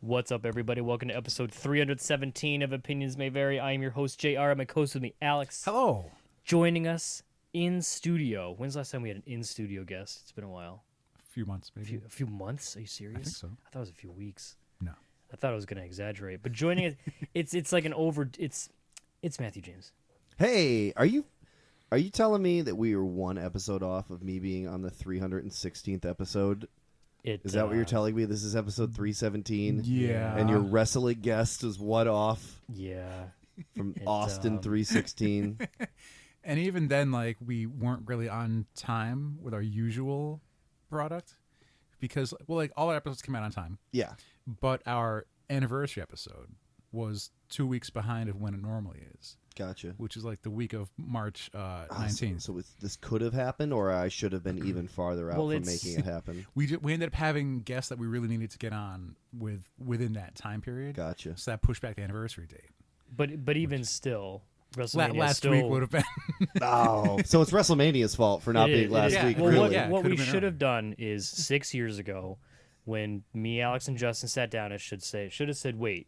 What's up, everybody? Welcome to episode 317 of Opinions May Vary. I am your host, JR. My co-host with me, Alex. Hello. Joining us in studio. When's the last time we had an in-studio guest? It's been a while. A few months, maybe. A few months? Are you serious? I think so. I thought it was a few weeks. No. I thought I was going to exaggerate. But joining us, it's like an over... It's Matthew James. Hey, are you telling me that we were one episode off of me being on the 316th episode? Is that what you're telling me? This is episode 317? Yeah. And your wrestling guest is what off? Yeah. From Austin 316? And even then, like, we weren't really on time with our usual product because, well, like, all our episodes came out on time. Yeah. But our anniversary episode was 2 weeks behind of when it normally is. Gotcha. Which is like the week of March 19th. So this could have happened, or I should have been even farther out from making it happen? We ended up having guests that we really needed to get on within that time period. Gotcha. So that pushed back the anniversary date. But even still, WrestleMania last week would have been. Oh, so it's WrestleMania's fault for not being last week. Well, really? what we should have done is 6 years ago, when me, Alex, and Justin sat down, it should have said, wait,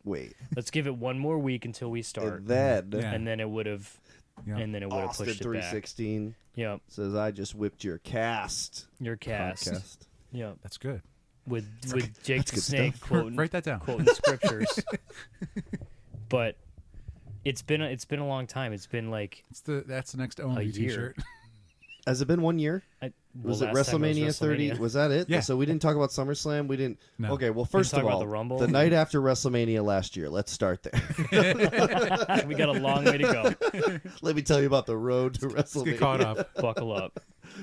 let's give it one more week until we start, and then it would have, and then it would have Austin pushed it back. 316. Yep. Says I just whipped your cast. Your cast. Podcast. Yep. That's good. With Jake the Snake quoting, write that down. Quoting scriptures. But it's been a long time. It's been like that's the next only T-shirt. Has it been 1 year? Was it WrestleMania 30? Was that it? Yeah. So we didn't talk about SummerSlam. We didn't. No. Okay. Well, first of all, the Rumble? The night after WrestleMania last year. Let's start there. We got a long way to go. Let me tell you about the road to Let's WrestleMania. get caught up. Buckle up.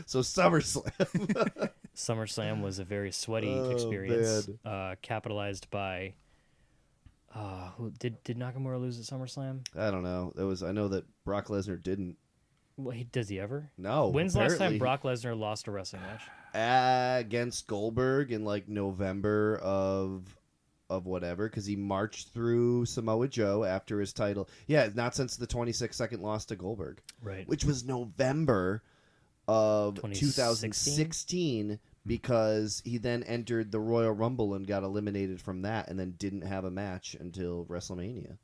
So SummerSlam. SummerSlam was a very sweaty experience, capitalized by. Who did Nakamura lose at SummerSlam? I don't know. I know that Brock Lesnar didn't. Well, does he ever? No. When's the last time Brock Lesnar lost a wrestling match? Against Goldberg in like November of whatever, because he marched through Samoa Joe after his title. Yeah, not since the 26-second loss to Goldberg. Right. Which was November of 2016, because he then entered the Royal Rumble and got eliminated from that, and then didn't have a match until WrestleMania.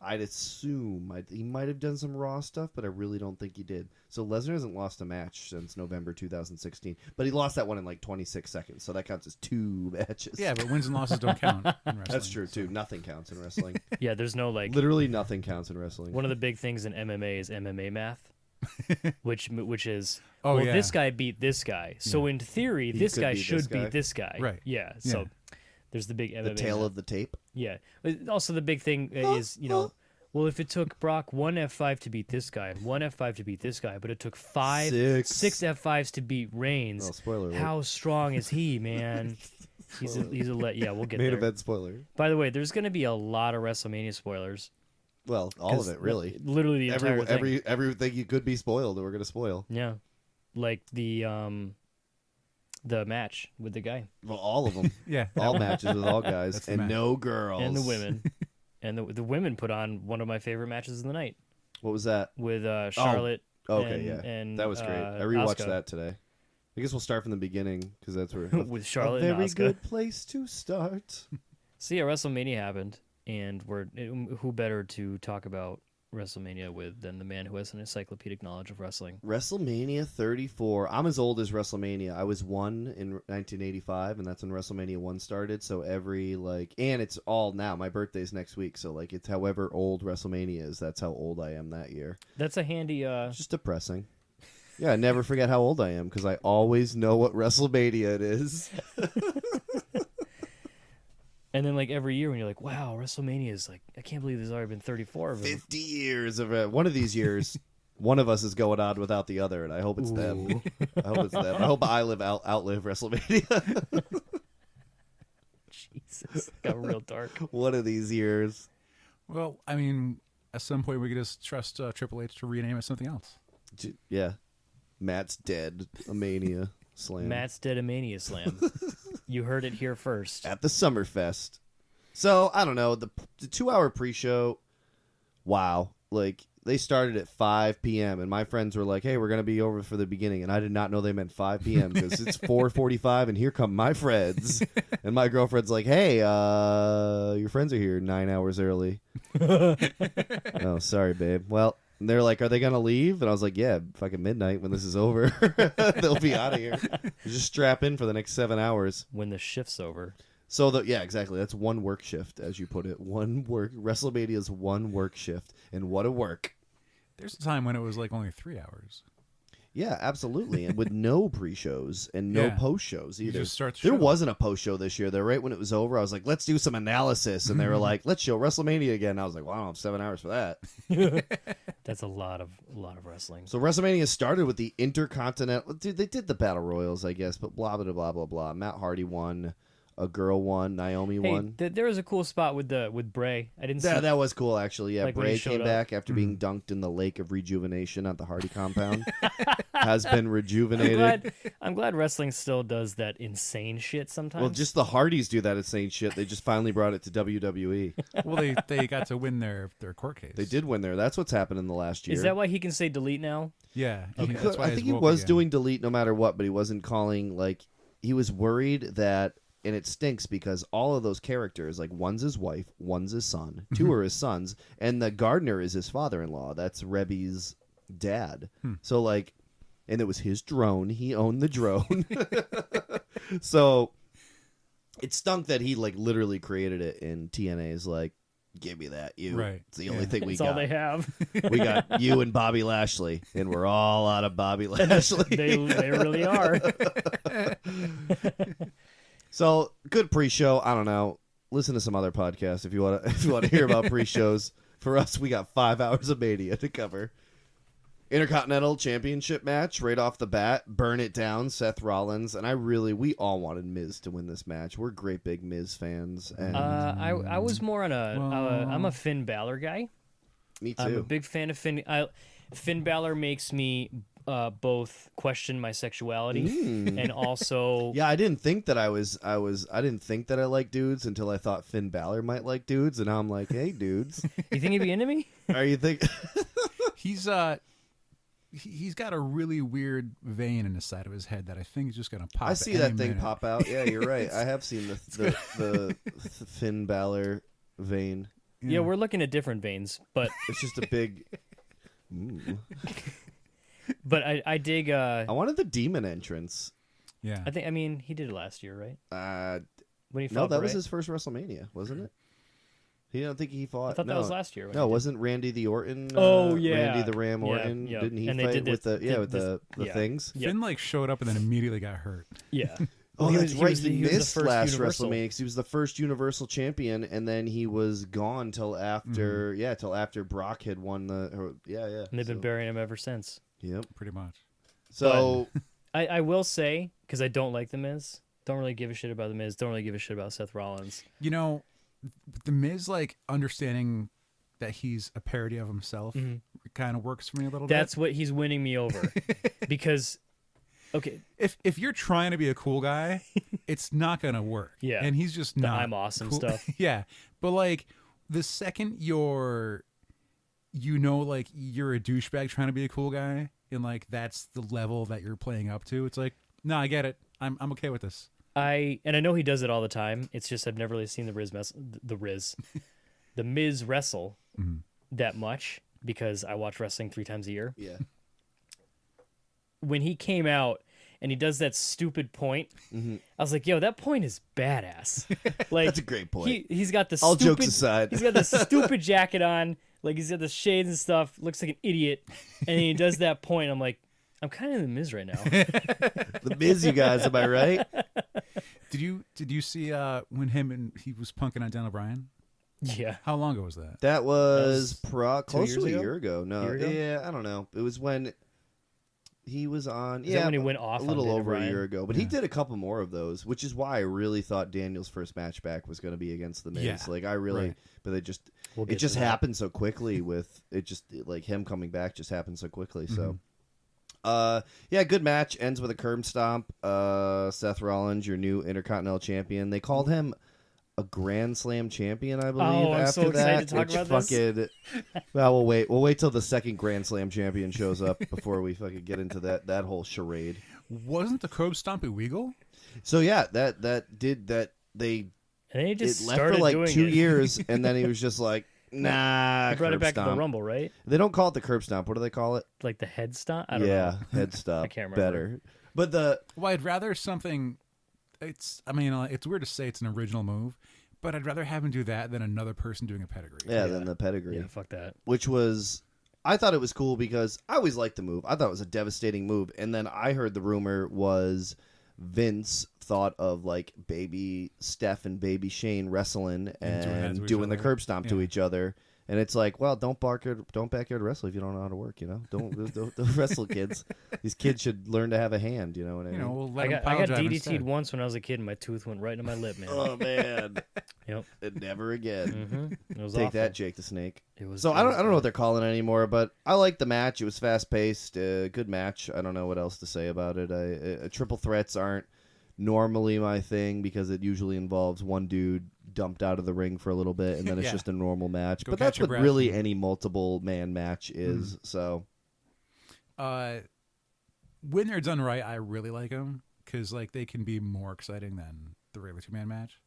I'd assume he might have done some Raw stuff, but I really don't think he did. So Lesnar hasn't lost a match since November 2016, but he lost that one in like 26 seconds, so that counts as 2 matches. Yeah, but wins and losses don't count in wrestling. That's true too. Nothing counts in wrestling. Yeah, there's no like. Literally nothing counts in wrestling. One of the big things in MMA is MMA math, which is yeah. this guy beat this guy, so in theory this guy should beat this guy. Right. Yeah. So. There's the big MMA. The tail of the tape? Yeah. Also, the big thing is, well, if it took Brock one F5 to beat this guy and one F5 to beat this guy, but it took six F5s to beat Reigns, spoiler alert. How strong is he, man? He's a we'll get there. Main event spoiler. By the way, there's going to be a lot of WrestleMania spoilers. Well, all of it, really. Literally the entire thing. Everything you could be spoiled, we're going to spoil. Yeah. Like the match with the guy. Well, all of them. Yeah. All matches with all guys. And no girls. And the women. And the women put on one of my favorite matches of the night. What was that? With Charlotte. And that was great. I rewatched that today. I guess we'll start from the beginning, because that's where... with Charlotte and Asuka. A very good place to start. So yeah, WrestleMania happened, and who better to talk about WrestleMania with than the man who has an encyclopedic knowledge of wrestling. WrestleMania 34. I'm as old as WrestleMania. I was 1 in 1985, and that's when WrestleMania 1 started. So and it's all now. My birthday's next week, so like it's however old WrestleMania is. That's how old I am that year. That's a handy. Just depressing. Yeah, I never forget how old I am because I always know what WrestleMania it is. And then, like, every year when you're like, wow, WrestleMania is like, I can't believe there's already been 34 of them. 50 years of it. One of these years, one of us is going on without the other, and I hope it's them. I hope I outlive WrestleMania. Jesus, got real dark. One of these years. Well, I mean, at some point we could just trust Triple H to rename it something else. Yeah. Matt's dead. A Mania Slam. Matt's dead. A Mania Slam. You heard it here first. At the Summerfest. So, I don't know. The 2-hour pre-show, wow. Like, they started at 5 p.m. and my friends were like, "Hey, we're gonna be over for the beginning," and I did not know they meant 5 p.m. because it's 4:45 and here come my friends, and my girlfriend's like, "Hey, your friends are here 9 hours early." Oh, sorry, babe. Well, they're like, "Are they gonna leave?" And I was like, "Yeah, fucking midnight when this is over, they'll be out of here. Just strap in for the next 7 hours when the shift's over." So yeah, exactly. That's one work shift, as you put it. WrestleMania's one work shift, and what a work. There's a time when it was like only 3 hours. Yeah, absolutely, and with no pre-shows and no post-shows either. There wasn't a post-show this year. Though, right when it was over, I was like, "Let's do some analysis," and they were like, "Let's show WrestleMania again." And I was like, "Well, I don't have 7 hours for that." That's a lot of wrestling. So WrestleMania started with the Intercontinental. Dude, they did the Battle Royals, I guess, but blah blah blah blah blah. Matt Hardy won. A girl won, Naomi won. There was a cool spot with Bray. I didn't see that was cool actually. Yeah, like Bray came back after being dunked in the lake of rejuvenation at the Hardy compound. Has been rejuvenated. I'm glad wrestling still does that insane shit sometimes. Well, just the Hardys do that insane shit. They just finally brought it to WWE. Well, they got to win their court case. They did win there. That's what's happened in the last year. Is that why he can say delete now? Yeah. Okay. That's why I think he was doing delete no matter what, but he wasn't calling, like, he was worried that. And it stinks because all of those characters, like one's his wife, one's his son, two are his sons, and the gardener is his father-in-law. That's Rebby's dad. So like, and it was his drone. He owned the drone. So it stunk that he like literally created it, and TNA's like, "Give me that, you." Right. It's the only thing we That's got. all they have. We got you and Bobby Lashley, and we're all out of Bobby Lashley. They really are. So good pre-show. I don't know. Listen to some other podcasts if you want to hear about pre-shows. For us, we got 5 hours of Mania to cover. Intercontinental Championship match right off the bat. Burn it down, Seth Rollins, and we all wanted Miz to win this match. We're great big Miz fans. And I was more on I'm a Finn Balor guy. Me too. I'm a big fan of Finn. Finn Balor makes me both question my sexuality and also I didn't think that I didn't think that I liked dudes until I thought Finn Balor might like dudes, and now I'm like, hey dudes. You think he'd be into me? Are you think he's got a really weird vein in the side of his head that I think is just gonna pop. I see that thing pop out. Yeah, you're right. I have seen the Finn Balor vein. Yeah, we're looking at different veins, but it's just a big But I dig. I wanted the demon entrance. Yeah, I mean, he did it last year, right? When he fought no, that Bray? was his first WrestleMania, wasn't it? He don't think he fought. I thought that was last year. No, wasn't Randy the Orton? Randy the Ram Orton. Yeah. Didn't he and fight with the things? Finn showed up and then immediately got hurt. Yeah. Oh, that's right. He was missed the first last Universal. WrestleMania because he was the first Universal Champion, and then he was gone till after, till after Brock had won the. And they've been burying him ever since. Yep, pretty much. So, I will say, because I don't like The Miz, don't really give a shit about The Miz, don't really give a shit about Seth Rollins. You know, The Miz, like, understanding that he's a parody of himself kind of works for me a little bit. That's what he's winning me over. Because, okay. If you're trying to be a cool guy, it's not going to work. Yeah. And he's just not. I'm awesome cool. stuff. Yeah. But, like, the second you're a douchebag trying to be a cool guy, and like that's the level that you're playing up to, it's like, no, I get it. I'm okay with this. I know he does it all the time. It's just I've never really seen the Miz wrestle that much because I watch wrestling 3 times a year. Yeah. When he came out and he does that stupid point, I was like, yo, that point is badass. Like, that's a great point. He's got the all jokes aside, he's got the stupid jacket on. Like, he's got the shades and stuff, looks like an idiot, and he does that point. I'm like, I'm kind of in the Miz right now. The Miz, you guys, am I right? Did you see when he was punking on Dan O'Brien? Yeah. How long ago was that? That was close to a ago? year ago. No, Year ago? Yeah, I don't know. It was when he was on. Is that when he went off a little on over O'Brien? a year ago, but he did a couple more of those, which is why I really thought Daniel's first match back was going to be against the Miz. Yeah, like I really, but it just happened so quickly. With it, just like him coming back, just happened so quickly. So, good match. Ends with a curb stomp. Seth Rollins, your new Intercontinental Champion. They called him a Grand Slam champion, I believe. Oh, I'm after so excited that, to talk about this. Well, we'll wait till the second Grand Slam champion shows up before we fucking get into that whole charade. Wasn't the curb stomp illegal? So yeah, they just left for like 2 years, and then he was just like, nah. He brought it back stomp. to the Rumble, right? They don't call it the curb stomp. What do they call it? Like the head stomp? I don't know. Head stomp. I can't remember. Better. But well, I'd rather something. It's weird to say it's an original move, but I'd rather have him do that than another person doing a pedigree. Yeah, than the pedigree. Yeah, fuck that. Which was, I thought it was cool because I always liked the move. I thought it was a devastating move, and then I heard the rumor was Vince thought of like baby Steph and baby Shane wrestling and doing the curb stomp to each other. And it's like, well, don't backyard wrestle if you don't know how to work. Don't wrestle, kids. These kids should learn to have a hand. You know what I mean? We'll I got DDT'd once when I was a kid, and my tooth went right into my lip, man. Oh man. Yep. And never again. Mm-hmm. It was Take awful. that, Jake the Snake. I don't know what they're calling it anymore, but I liked the match. It was fast paced, good match. I don't know what else to say about it. Triple threats aren't normally my thing because it usually involves one dude dumped out of the ring for a little bit and then it's just a normal match. But that's what really any multiple man match is. So when they're done right, I really like them because like they can be more exciting than the regular 2-man match.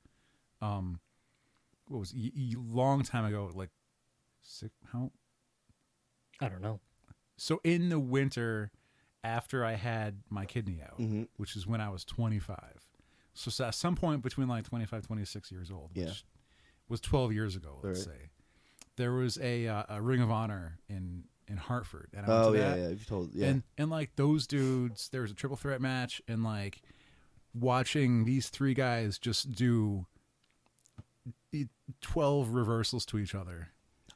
What was long time ago, like I don't know. So in the winter after I had my kidney out, which is when I was 25. So at some point between like 25, 26 years old, which was 12 years ago, let's say, there was a Ring of Honor in Hartford. And I went to that. You've told, And like those dudes, there was a triple threat match, and like watching these three guys just do 12 reversals to each other.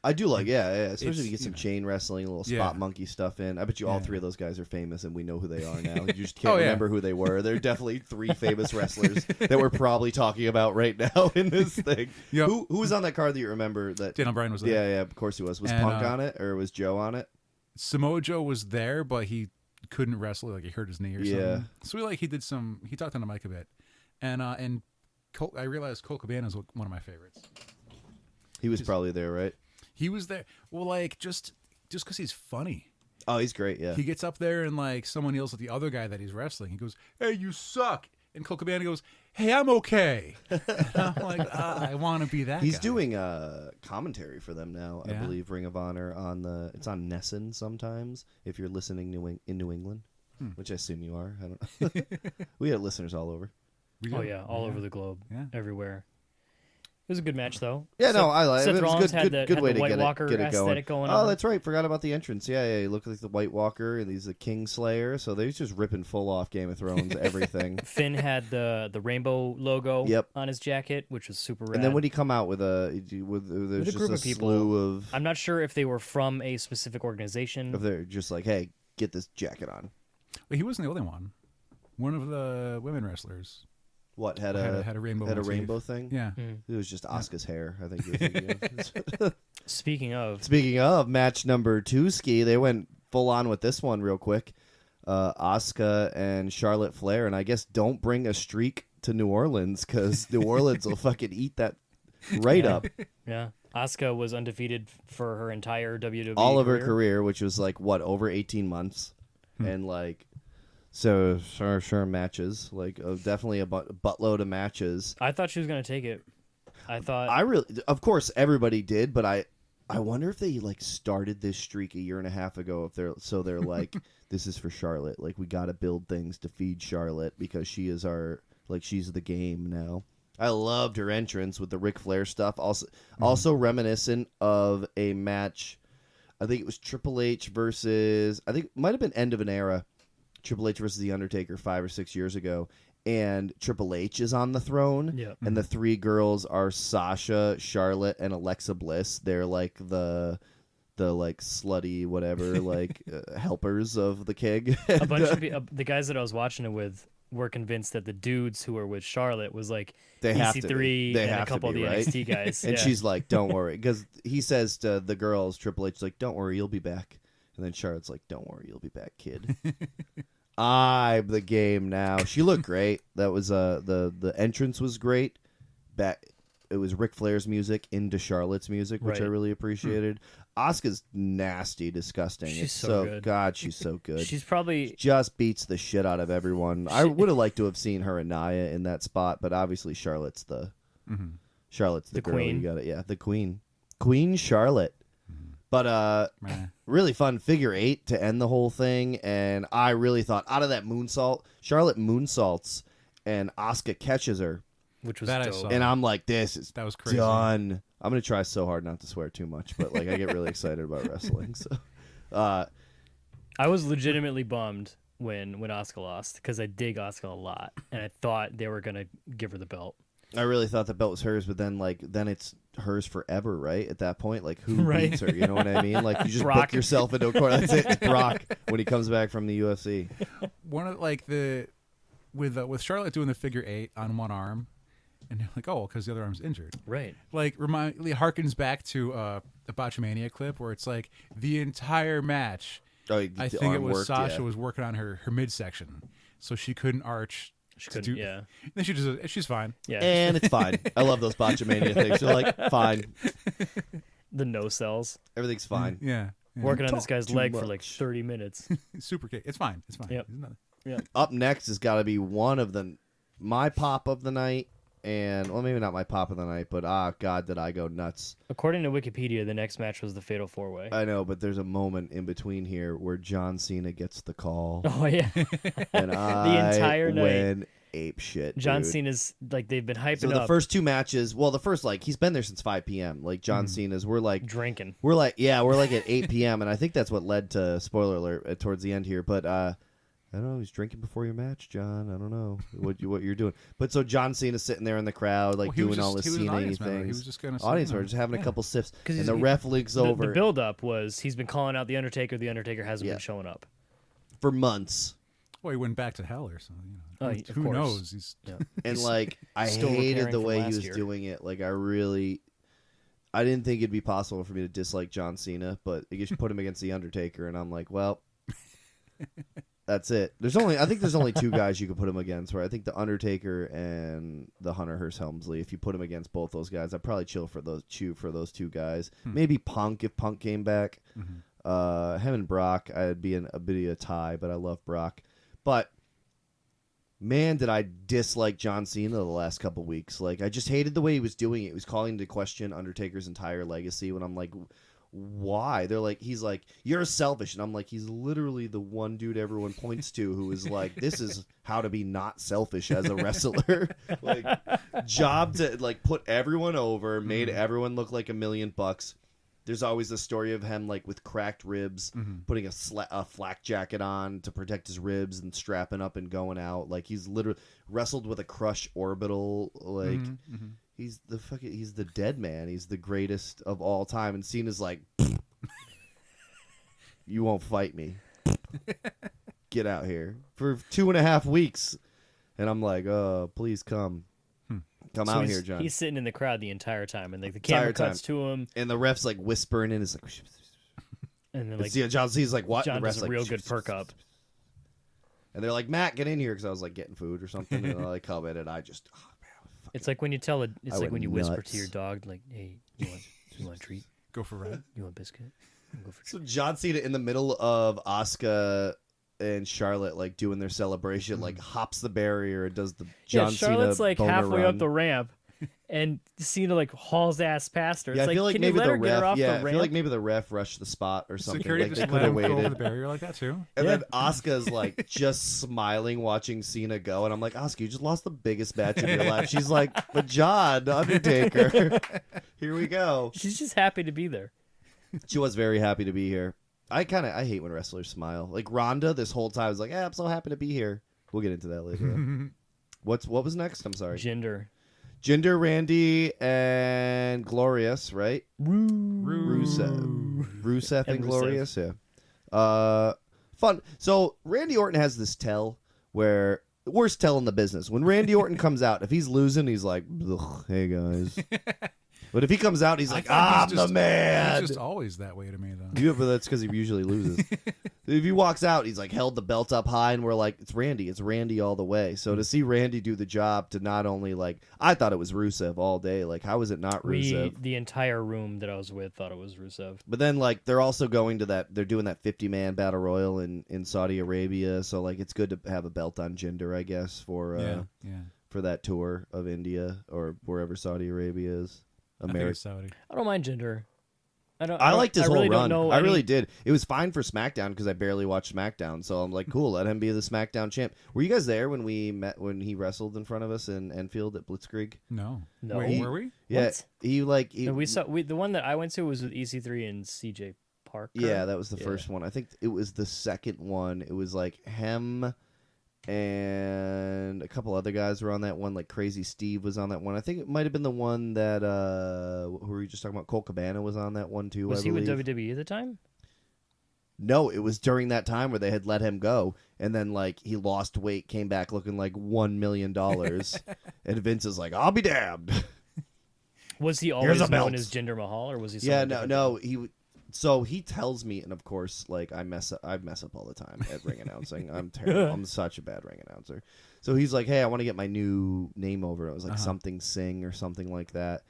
I do like, especially if you get some chain wrestling, a little spot monkey stuff in. I bet you all three of those guys are famous, and we know who they are now. You just can't remember who they were. They're definitely three famous wrestlers that we're probably talking about right now in this thing. Yep. Who was on that card that you remember? That Daniel Bryan was there. Yeah, of course he was. Was Punk on it, or was Joe on it? Samoa Joe was there, but he couldn't wrestle. Like he hurt his knee or something. So he talked on the mic a bit, and I realized Colt Cabana is one of my favorites. He was probably there, right? He was there. Well, like just because he's funny. Oh, he's great. Yeah. He gets up there and like someone yells at the other guy that he's wrestling. He goes, "Hey, you suck!" And Colt Cabana goes, "Hey, I'm okay." And I'm like, I want to be that. He's guy. doing commentary for them now. I believe Ring of Honor it's on Nessun sometimes. If you're listening in New England, which I assume you are. I don't know. We have listeners all over. All over the globe, everywhere. It was a good match, though. Yeah, I like it. Seth It was Rollins good way to White Walker get it going. Aesthetic going on. on. Oh, that's right. Forgot about the entrance. Yeah, he looked like the White Walker, and he's a King Slayer. So they're just ripping full off Game of Thrones everything. Finn had the rainbow logo on his jacket, which was super rad. And then when he come out with there's a just group a of people, slew of. I'm not sure if they were from a specific organization. If they're just like, hey, get this jacket on. Well, he wasn't the only one. One of the women wrestlers. What had a rainbow thing? Yeah, it was just Asuka's hair. I think. You're thinking of. Speaking of match number 2, Ski, they went full on with this one real quick. Asuka and Charlotte Flair, and I guess don't bring a streak to New Orleans because New Orleans will fucking eat that right up. Yeah, Asuka was undefeated for her entire WWE all of her career, which was like over 18 months, and like. So sure matches, like definitely a buttload of matches. I thought she was gonna take it. Of course everybody did, but I wonder if they like started this streak a year and a half ago. They're like, this is for Charlotte. Like we got to build things to feed Charlotte because she is she's the game now. I loved her entrance with the Ric Flair stuff. Also reminiscent of a match. I think it was Triple H versus. I think it might have been End of an Era. Triple H versus The Undertaker 5 or 6 years ago, and Triple H is on the throne, and the three girls are Sasha, Charlotte, and Alexa Bliss. They're like the like slutty whatever like helpers of the king. A bunch of the guys that I was watching it with were convinced that the dudes who were with Charlotte was like EC3 and a couple of the NXT guys, and she's like, "Don't worry," because he says to the girls, Triple H, like, "Don't worry, you'll be back." And then Charlotte's like, "Don't worry, you'll be back, kid." I'm the game now. She looked great. That was the entrance was great. it was Ric Flair's music into Charlotte's music, which I really appreciated. Asuka's nasty, disgusting. She's so good. God, she's so good. She's probably she just beats the shit out of everyone. I would have liked to have seen her and Nia in that spot, but obviously Charlotte's the Charlotte's the girl. Queen. You got it. Yeah, the Queen Charlotte. But really fun figure 8 to end the whole thing, and I really thought out of that moonsault, Charlotte moonsaults, and Asuka catches her, which was that dope. And I'm like, that was crazy. Done. I'm gonna try so hard not to swear too much, but like I get really excited about wrestling. So, I was legitimately bummed when Asuka lost because I dig Asuka a lot, and I thought they were gonna give her the belt. I really thought the belt was hers, but then it's hers forever, right? At that point, like who beats her? You know what I mean? Like you just book yourself into a corner. That's it. It's Brock when he comes back from the UFC. One of with Charlotte doing the figure 8 on one arm, and they're like, oh, because the other arm's injured, right? Like harkens back to the Botchamania clip where it's like the entire match. Oh, I think it was Sasha was working on her midsection, so she couldn't arch. She couldn't, yeah. Then she's fine. Yeah. And it's fine. I love those Botchamania things. They're like, fine. The no cells. Everything's fine. Yeah. Working on this guy's leg for like 30 minutes. Super kick. It's fine. It's fine. Yep. Yeah. Up next has got to be one of my pop of the night. And, well, maybe not my pop of the night, but, God, did I go nuts. According to Wikipedia, the next match was the Fatal 4-Way. I know, but there's a moment in between here where John Cena gets the call. Oh, yeah. And the entire night. Went ape shit, John dude. Cena's, like, they've been hyping up. So the first 2 matches, well, the first, like, he's been there since 5 p.m. Like, John Cena's, we're, like... Drinking. We're, like, at 8 p.m., and I think that's what led to, spoiler alert, towards the end here, but, I don't know. He's drinking before your match, John. I don't know what you're doing. But so John Cena's sitting there in the crowd, like doing all this Cena things. He was just going to audience member, just having a couple sips, and the ref leaks over. The build-up was he's been calling out the Undertaker. The Undertaker hasn't been showing up for months. Well, he went back to hell or something. You know. Who knows? He's and like I hated the way he was doing it. Like I didn't think it'd be possible for me to dislike John Cena, but you should put him against the Undertaker, and I'm like, well. That's it. I think there's only 2 guys you could put him against. Where I think the Undertaker and the Hunter Hearst Helmsley. If you put him against both those guys, I'd probably chew for those 2 guys. Maybe Punk if Punk came back. Him and Brock, I'd be a bit of a tie, but I love Brock. But man, did I dislike John Cena the last couple weeks. Like I just hated the way he was doing it. He was calling into question Undertaker's entire legacy. When I'm like. Why? He's like, you're selfish. And I'm like, he's literally the one dude everyone points to who is like, this is how to be not selfish as a wrestler. Like, job to like put everyone over, made everyone look like $1 million. There's always the story of him like with cracked ribs, putting a flak jacket on to protect his ribs and strapping up and going out. Like he's literally wrestled with a crush orbital. Like. He's the dead man. He's the greatest of all time. And Cena's like, you won't fight me. Get out here. For 2.5 weeks. And I'm like, oh, please come. Come out here, John. He's sitting in the crowd the entire time. And like the camera cuts to him. And the ref's like whispering in. It's like, and then like John C's like, what? John the ref's does a real good perk up. And they're like, Matt, get in here. Because I was like getting food or something. And I come in and I just... It's like when you when you whisper to your dog, like, "Hey, you want a treat? Go for a ride. You want a biscuit? Go for so John Cena in the middle of Asuka and Charlotte like doing their celebration, like hops the barrier and does the John Charlotte's Cena like halfway up the ramp, and Cena like hauls ass past her. It's I feel like maybe the ref. I feel like maybe the ref rushed the spot or something. Security like just they could have waited. Go over the barrier like that too. And then Asuka's like just smiling, watching Cena go, and I'm like, Asuka, you just lost the biggest match of your life. She's like, but John, Undertaker, here we go. She's just happy to be there. She was very happy to be here. I hate when wrestlers smile. Like Ronda, this whole time was like, I'm so happy to be here. We'll get into that later. What was next? I'm sorry. Jinder, Randy, and Glorious, right? Rusev and Glorious, yeah. Fun. So Randy Orton has this tell where worst tell in the business. When Randy Orton comes out, if he's losing, he's like, hey guys. But if he comes out, he's like, I'm the man. He's just always that way to me, though. Yeah, but that's because he usually loses. If he walks out, he's like held the belt up high, and we're like, it's Randy all the way. So to see Randy do the job, to not only like, I thought it was Rusev all day. Like, how is it not Rusev? The entire room that I was with thought it was Rusev. But then like they're also going to that, they're doing that 50-man battle royal in Saudi Arabia. So like it's good to have a belt on Jinder, I guess, for that tour of India or wherever Saudi Arabia is. America. Saudi. I don't mind Jinder. I liked his whole run. I really did. It was fine for SmackDown because I barely watched SmackDown, so I'm like, cool, let him be the SmackDown champ. Were you guys there when he wrestled in front of us in Enfield at Blitzkrieg? No. Were we? Yeah, what? We saw the one that I went to was with EC3 and CJ Parker. Yeah, that was the first one. I think it was the second one. It was like him and a couple other guys were on that one. Like Crazy Steve was on that one. I think it might have been the one that who were you just talking about? Colt Cabana was on that one too. Was he with WWE at the time? No, it was during that time where they had let him go, and then like he lost weight, came back looking like $1 million, and Vince is like, "I'll be damned." Was he always known as Jinder Mahal, or was he? No. So he tells me, and of course, like I mess up all the time at ring announcing. I'm terrible. I'm such a bad ring announcer. So he's like, "Hey, I want to get my new name over." It was like something Singh or something like that.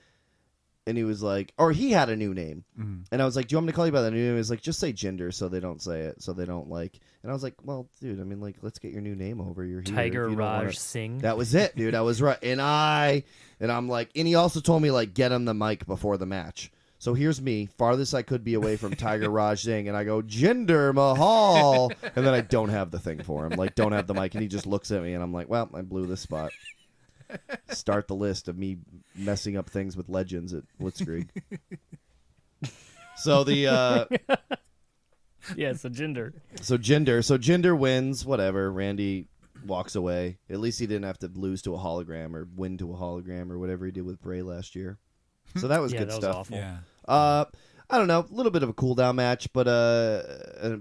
And he was like, or he had a new name. Mm-hmm. And I was like, "Do you want me to call you by the new name?" He was like, "Just say Jinder, so they don't say it, so they don't like." And I was like, "Well, dude, I mean, like, let's get your new name over. You're here." Tiger Raj Singh. That was it, dude. I was right. And I'm like, and he also told me like, get him the mic before the match. So here's me, farthest I could be away from Tiger Raj Singh, and I go, Jinder Mahal, and then I don't have the thing for him, like don't have the mic, and he just looks at me, and I'm like, well, I blew this spot. Start the list of me messing up things with legends at Blitzkrieg. So the so Jinder. So Jinder wins, whatever. Randy walks away. At least he didn't have to lose to a hologram or win to a hologram or whatever he did with Bray last year. So that was good that stuff. Was awful. Yeah. I don't know, a little bit of a cool down match, but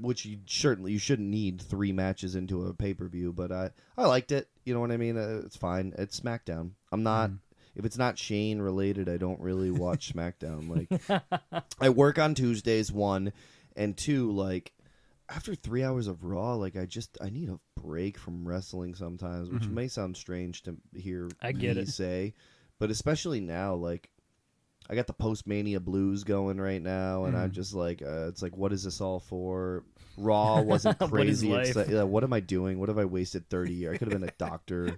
which you shouldn't need 3 matches into a pay-per-view, but I liked it. You know what I mean? It's fine. It's SmackDown. I'm not if it's not Shane related, I don't really watch SmackDown. Like I work on Tuesdays 1 and 2 like after 3 hours of Raw, like I need a break from wrestling sometimes, which may sound strange to hear me say, but especially now like I got the post-Mania blues going right now, and I'm just like, it's like, what is this all for? Raw wasn't crazy. What am I doing? What have I wasted 30 years? I could have been a doctor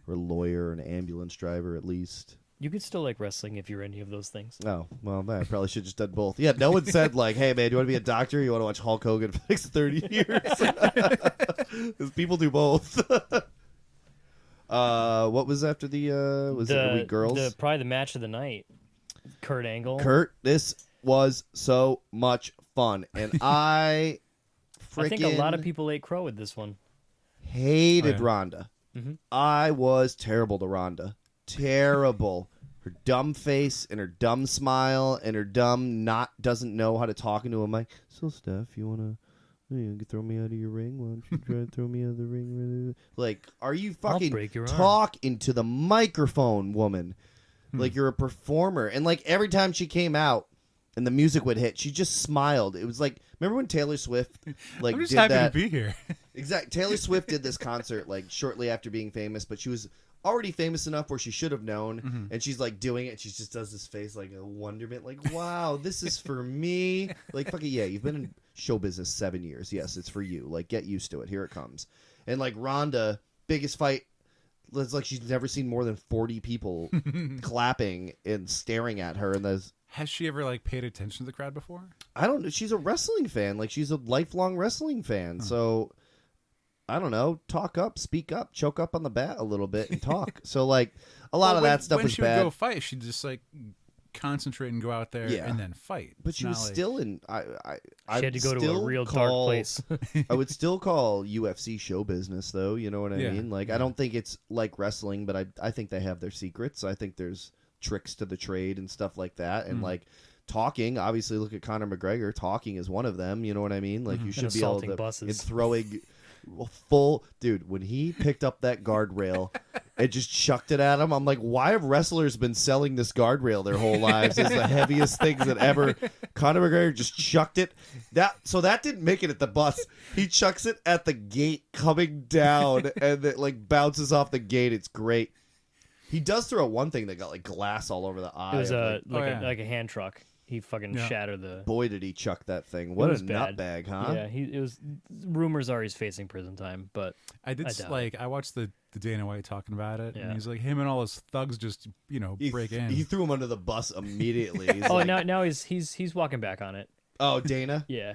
or a lawyer or an ambulance driver at least. You could still like wrestling if you're any of those things. Oh, well, I probably should have just done both. Yeah, no one said like, hey, man, do you want to be a doctor? You want to watch Hulk Hogan for the next 30 years? Because people do both. What was after the girls? Probably the match of the night. Kurt Angle. This was so much fun, and I think a lot of people ate crow with this one. Hated Ronda. Mm-hmm. I was terrible to Ronda. Terrible. Her dumb face and her dumb smile and her dumb doesn't know how to talk into a mic. So, Steph, you can throw me out of your ring? Why don't you try to throw me out of the ring? Like, are you fucking talk into the microphone, woman? Like you're a performer, and like every time she came out and the music would hit, she just smiled. It was like, remember when Taylor Swift like I'm just did happy that? To be here. Exactly. Taylor Swift did this concert like shortly after being famous, but she was already famous enough where she should have known, and she's like doing it. She just does this face like a wonderment, like wow, this is for me. Like fucking yeah, you've been in show business 7 years. Yes, it's for you. Like get used to it. Here it comes. And like Ronda, biggest fight. It's like she's never seen more than 40 people clapping and staring at her. And has she ever like paid attention to the crowd before? I don't know. She's a wrestling fan. Like she's a lifelong wrestling fan. So I don't know. Talk up, speak up, choke up on the bat a little bit and talk. So like a lot of that stuff was bad. When she would go fight, she'd just like concentrate and go out there and then fight. But she was still in. She had to go to a real dark place. I would still call UFC show business, though. You know what I mean? Like I don't think it's like wrestling, but I think they have their secrets. I think there's tricks to the trade and stuff like that, and like talking. Obviously, look at Conor McGregor. Talking is one of them. You know what I mean? Like you should be able to. Buses. And throwing full dude when he picked up that guardrail and just chucked it at him. I'm like, why have wrestlers been selling this guardrail their whole lives? It's the heaviest things that ever. Conor McGregor just chucked it. That didn't make it at the bus. He chucks it at the gate coming down, and it like bounces off the gate. It's great. He does throw one thing that got like glass all over the eye. It was like a hand truck. He fucking shattered the. Boy, did he chuck that thing! What a nutbag, huh? Yeah, it was. Rumors are he's facing prison time, but I watched the Dana White talking about it, and he's like, him and all his thugs just break in. He threw him under the bus immediately. Now he's walking back on it. Oh, Dana. Yeah.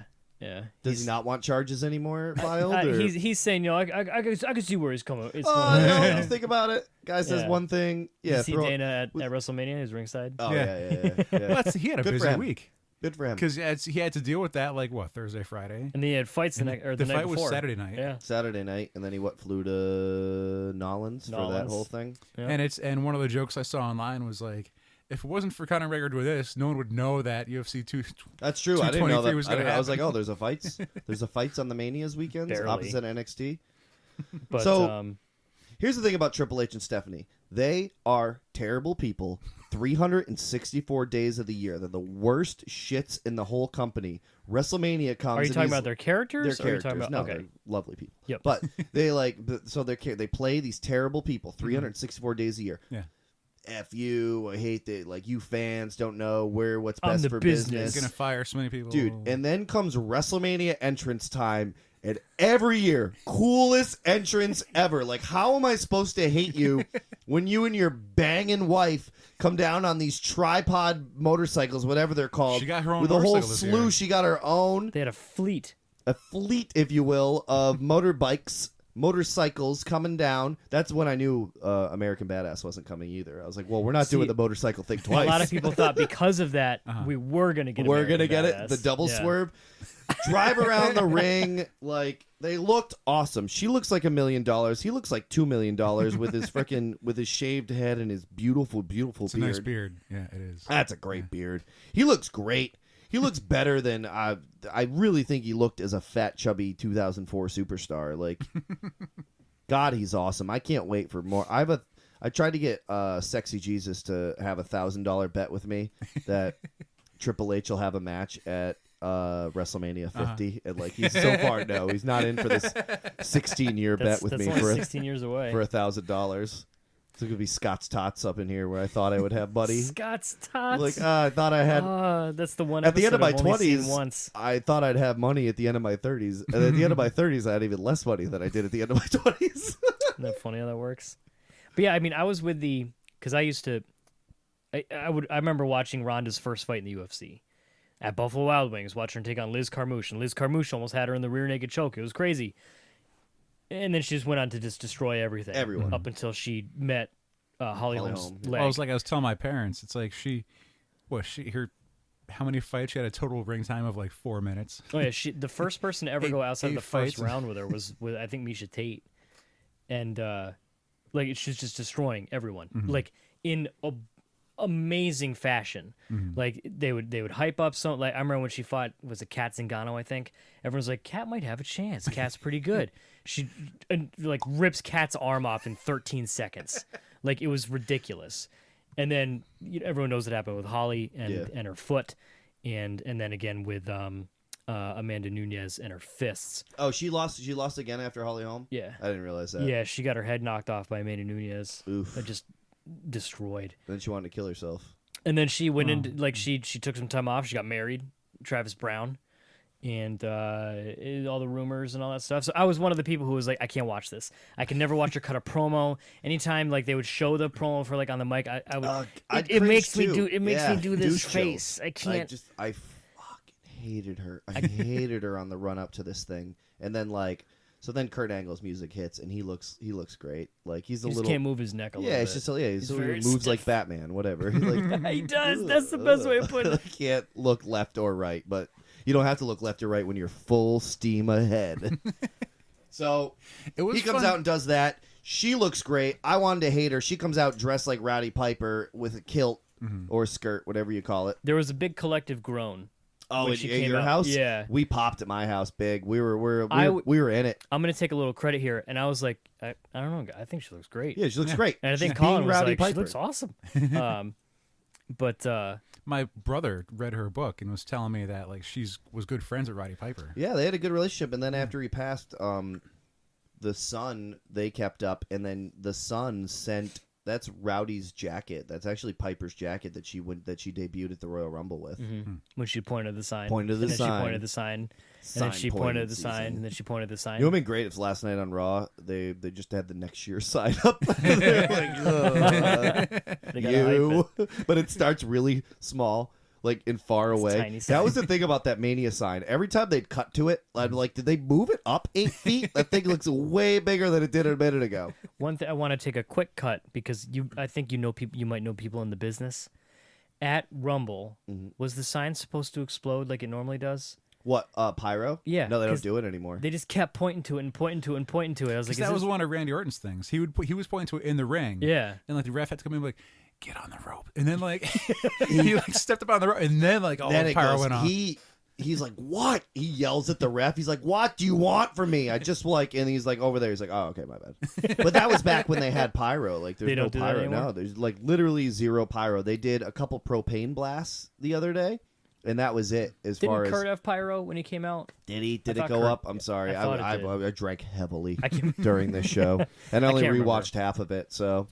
Does he not want charges anymore filed? He's saying, I can see where he's coming. It's you think about it. Guy says one thing. Yeah. You see Dana at WrestleMania, his ringside. Oh yeah. Well, he had a busy week. Good for him. Because he had to deal with that Thursday, Friday, and then he had fights the night before. Was Saturday night. Yeah, Saturday night, and then he flew to Nolans for that whole thing. Yeah. And one of the jokes I saw online was like, if it wasn't for Conor McGregor doing this, no one would know that UFC 2. That's true. I didn't know that. I was like, oh, there's a fights. There's a fights on the Manias weekends Barely. opposite NXT. But here's the thing about Triple H and Stephanie. They are terrible people 364 days of the year. They're the worst shits in the whole company. WrestleMania comes. Are you talking about their characters? Their characters. Or are you talking about, they're lovely people. Yep. But they play these terrible people 364 days a year. Yeah. F you, I hate that. Like, you fans don't know what's best for business. business. He's gonna fire so many people, dude. And then comes WrestleMania entrance time, and every year, coolest entrance ever. Like, how am I supposed to hate you when you and your banging wife come down on these tripod motorcycles, whatever they're called? She got her own with a whole motorcycle this slew. year. She got her own. They had a fleet, if you will, of motorcycles coming down. That's when I knew American Badass wasn't coming either. I was like, well, we're not doing the motorcycle thing twice. A lot of people thought because of that we were going to get it. The double swerve. Drive around the ring. Like, they looked awesome. She looks like $1 million. He looks like $2 million with his shaved head and his beautiful beard. It's a nice beard. Yeah, it is. That's a great beard. He looks great. He looks better than I really think he looked as a fat, chubby 2004 superstar. Like, God, he's awesome. I can't wait for more. I tried to get Sexy Jesus to have $1,000 bet with me that Triple H will have a match at WrestleMania 50, and like, he's so far no, he's not in for this 16-year bet with me for 16 years away for $1,000. It's going to be Scott's Tots up in here where I thought I would have Buddy. Scott's Tots. Like, I thought I had. That's the one. At the end of my 20s, once. I thought I'd have money at the end of my 30s, and at the end of my 30s, I had even less money than I did at the end of my 20s. Isn't that funny how that works? But yeah, I mean, I was with because I used to. I remember watching Ronda's first fight in the UFC at Buffalo Wild Wings, watching her take on Liz Carmouche, and Liz Carmouche almost had her in the rear naked choke. It was crazy. And then she just went on to just destroy everyone up until she met Holly Holm's leg. I was telling my parents, it's like how many fights? She had a total ring time of like 4 minutes. Oh yeah, the first person to ever go outside the first round with her was with, I think, Misha Tate, and like, she's just destroying everyone, like, in a amazing fashion. Like, they would hype up some. Like, I remember when she fought, was it Kat Zingano? I think everyone's like, Kat might have a chance. Kat's pretty good. She like rips Kat's arm off in 13 seconds. Like, it was ridiculous. And then everyone knows what happened with Holly and her foot, and then again with Amanda Nunes and her fists. Oh, she lost again after Holly Holm? Yeah. I didn't realize that. Yeah, she got her head knocked off by Amanda Nunes. Oof. Just destroyed. Then she wanted to kill herself. And then she went into, like, she took some time off. She got married, Travis Brown, and all the rumors and all that stuff. So I was one of the people who was like, I can't watch this. I can never watch her cut a promo. Anytime like they would show the promo for like on the mic, I would. It makes me do this face. I can't. I fucking hated her. I hated her on the run up to this thing, and then like. So then Kurt Angle's music hits, and he looks great. Like, he just can't move his neck a little bit. It's just he moves stiff. Like Batman, whatever. Like, he does. That's the best way to put it. He can't look left or right, but you don't have to look left or right when you're full steam ahead. So he comes out and does that. She looks great. I wanted to hate her. She comes out dressed like Rowdy Piper with a kilt or skirt, whatever you call it. There was a big collective groan. Oh, at your house? Yeah. We popped at my house big. We were in it. I'm going to take a little credit here. And I was like, I don't know. I think she looks great. Yeah, she looks great. And I think She's Colin was Rowdy like, Piper. she looks awesome. But my brother read her book and was telling me that like was good friends with Roddy Piper. Yeah, they had a good relationship. And then after he passed, the son they kept up. And then the son sent... That's Rowdy's jacket. That's actually Piper's jacket that she debuted at the Royal Rumble with. when she pointed the sign. She pointed the sign. And then she pointed the sign. And then she pointed the sign. You know what would be great if last night on Raw, they just had the next year sign up. They're like, you. But it starts really small. Like in far away. That was the thing about that Mania sign. Every time they'd cut to it, I'd be like, did they move it up 8 feet? That thing looks way bigger than it did a minute ago. One thing I want to take a quick cut because I think you might know people in the business. At Rumble, was the sign supposed to explode like it normally does? What, pyro? Yeah. No, they don't do it anymore. They just kept pointing to it and pointing to it and pointing to it. I was like, that was one of Randy Orton's things. He was pointing to it in the ring. Yeah. And like the ref had to come in and be like, get on the rope. And then like he like stepped up on the rope and then like all the pyro went off. He's like, what? He yells at the ref. He's like, what do you want from me? I just like, and he's like over there. He's like, oh, okay, my bad. But that was back when they had pyro. Like there's no pyro now. There's like literally zero pyro. They did a couple propane blasts the other day. And that was it as far as... Didn't Kurt have pyro when he came out? Did he? Did it go up? I'm sorry. I drank heavily during this show. And I only rewatched half of it, so...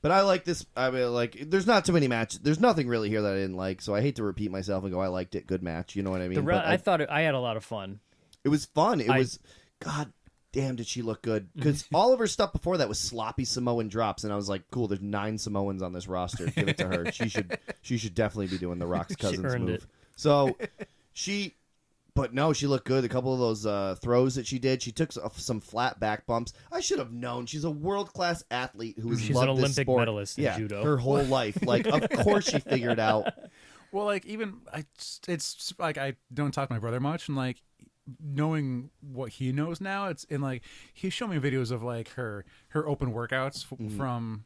But I like this. I mean, like, there's not too many matches. There's nothing really here that I didn't like, so I hate to repeat myself and go, I liked it, good match. You know what I mean? I thought I had a lot of fun. It was fun. It was... God damn, did she look good. Because all of her stuff before that was sloppy Samoan drops, and I was like, cool, there's 9 Samoans on this roster. Give it to her. She should definitely be doing the Rock's Cousins move. It. So but no, she looked good. A couple of those throws that she did, she took some flat back bumps. I should have known. She's a world-class athlete who has loved this sport. She's an Olympic medalist in judo. Her whole life. Like, of course she figured out. Well, like, even, it's like, I don't talk to my brother much, and like, knowing what he knows now, it's in like, he showed me videos of like her open workouts from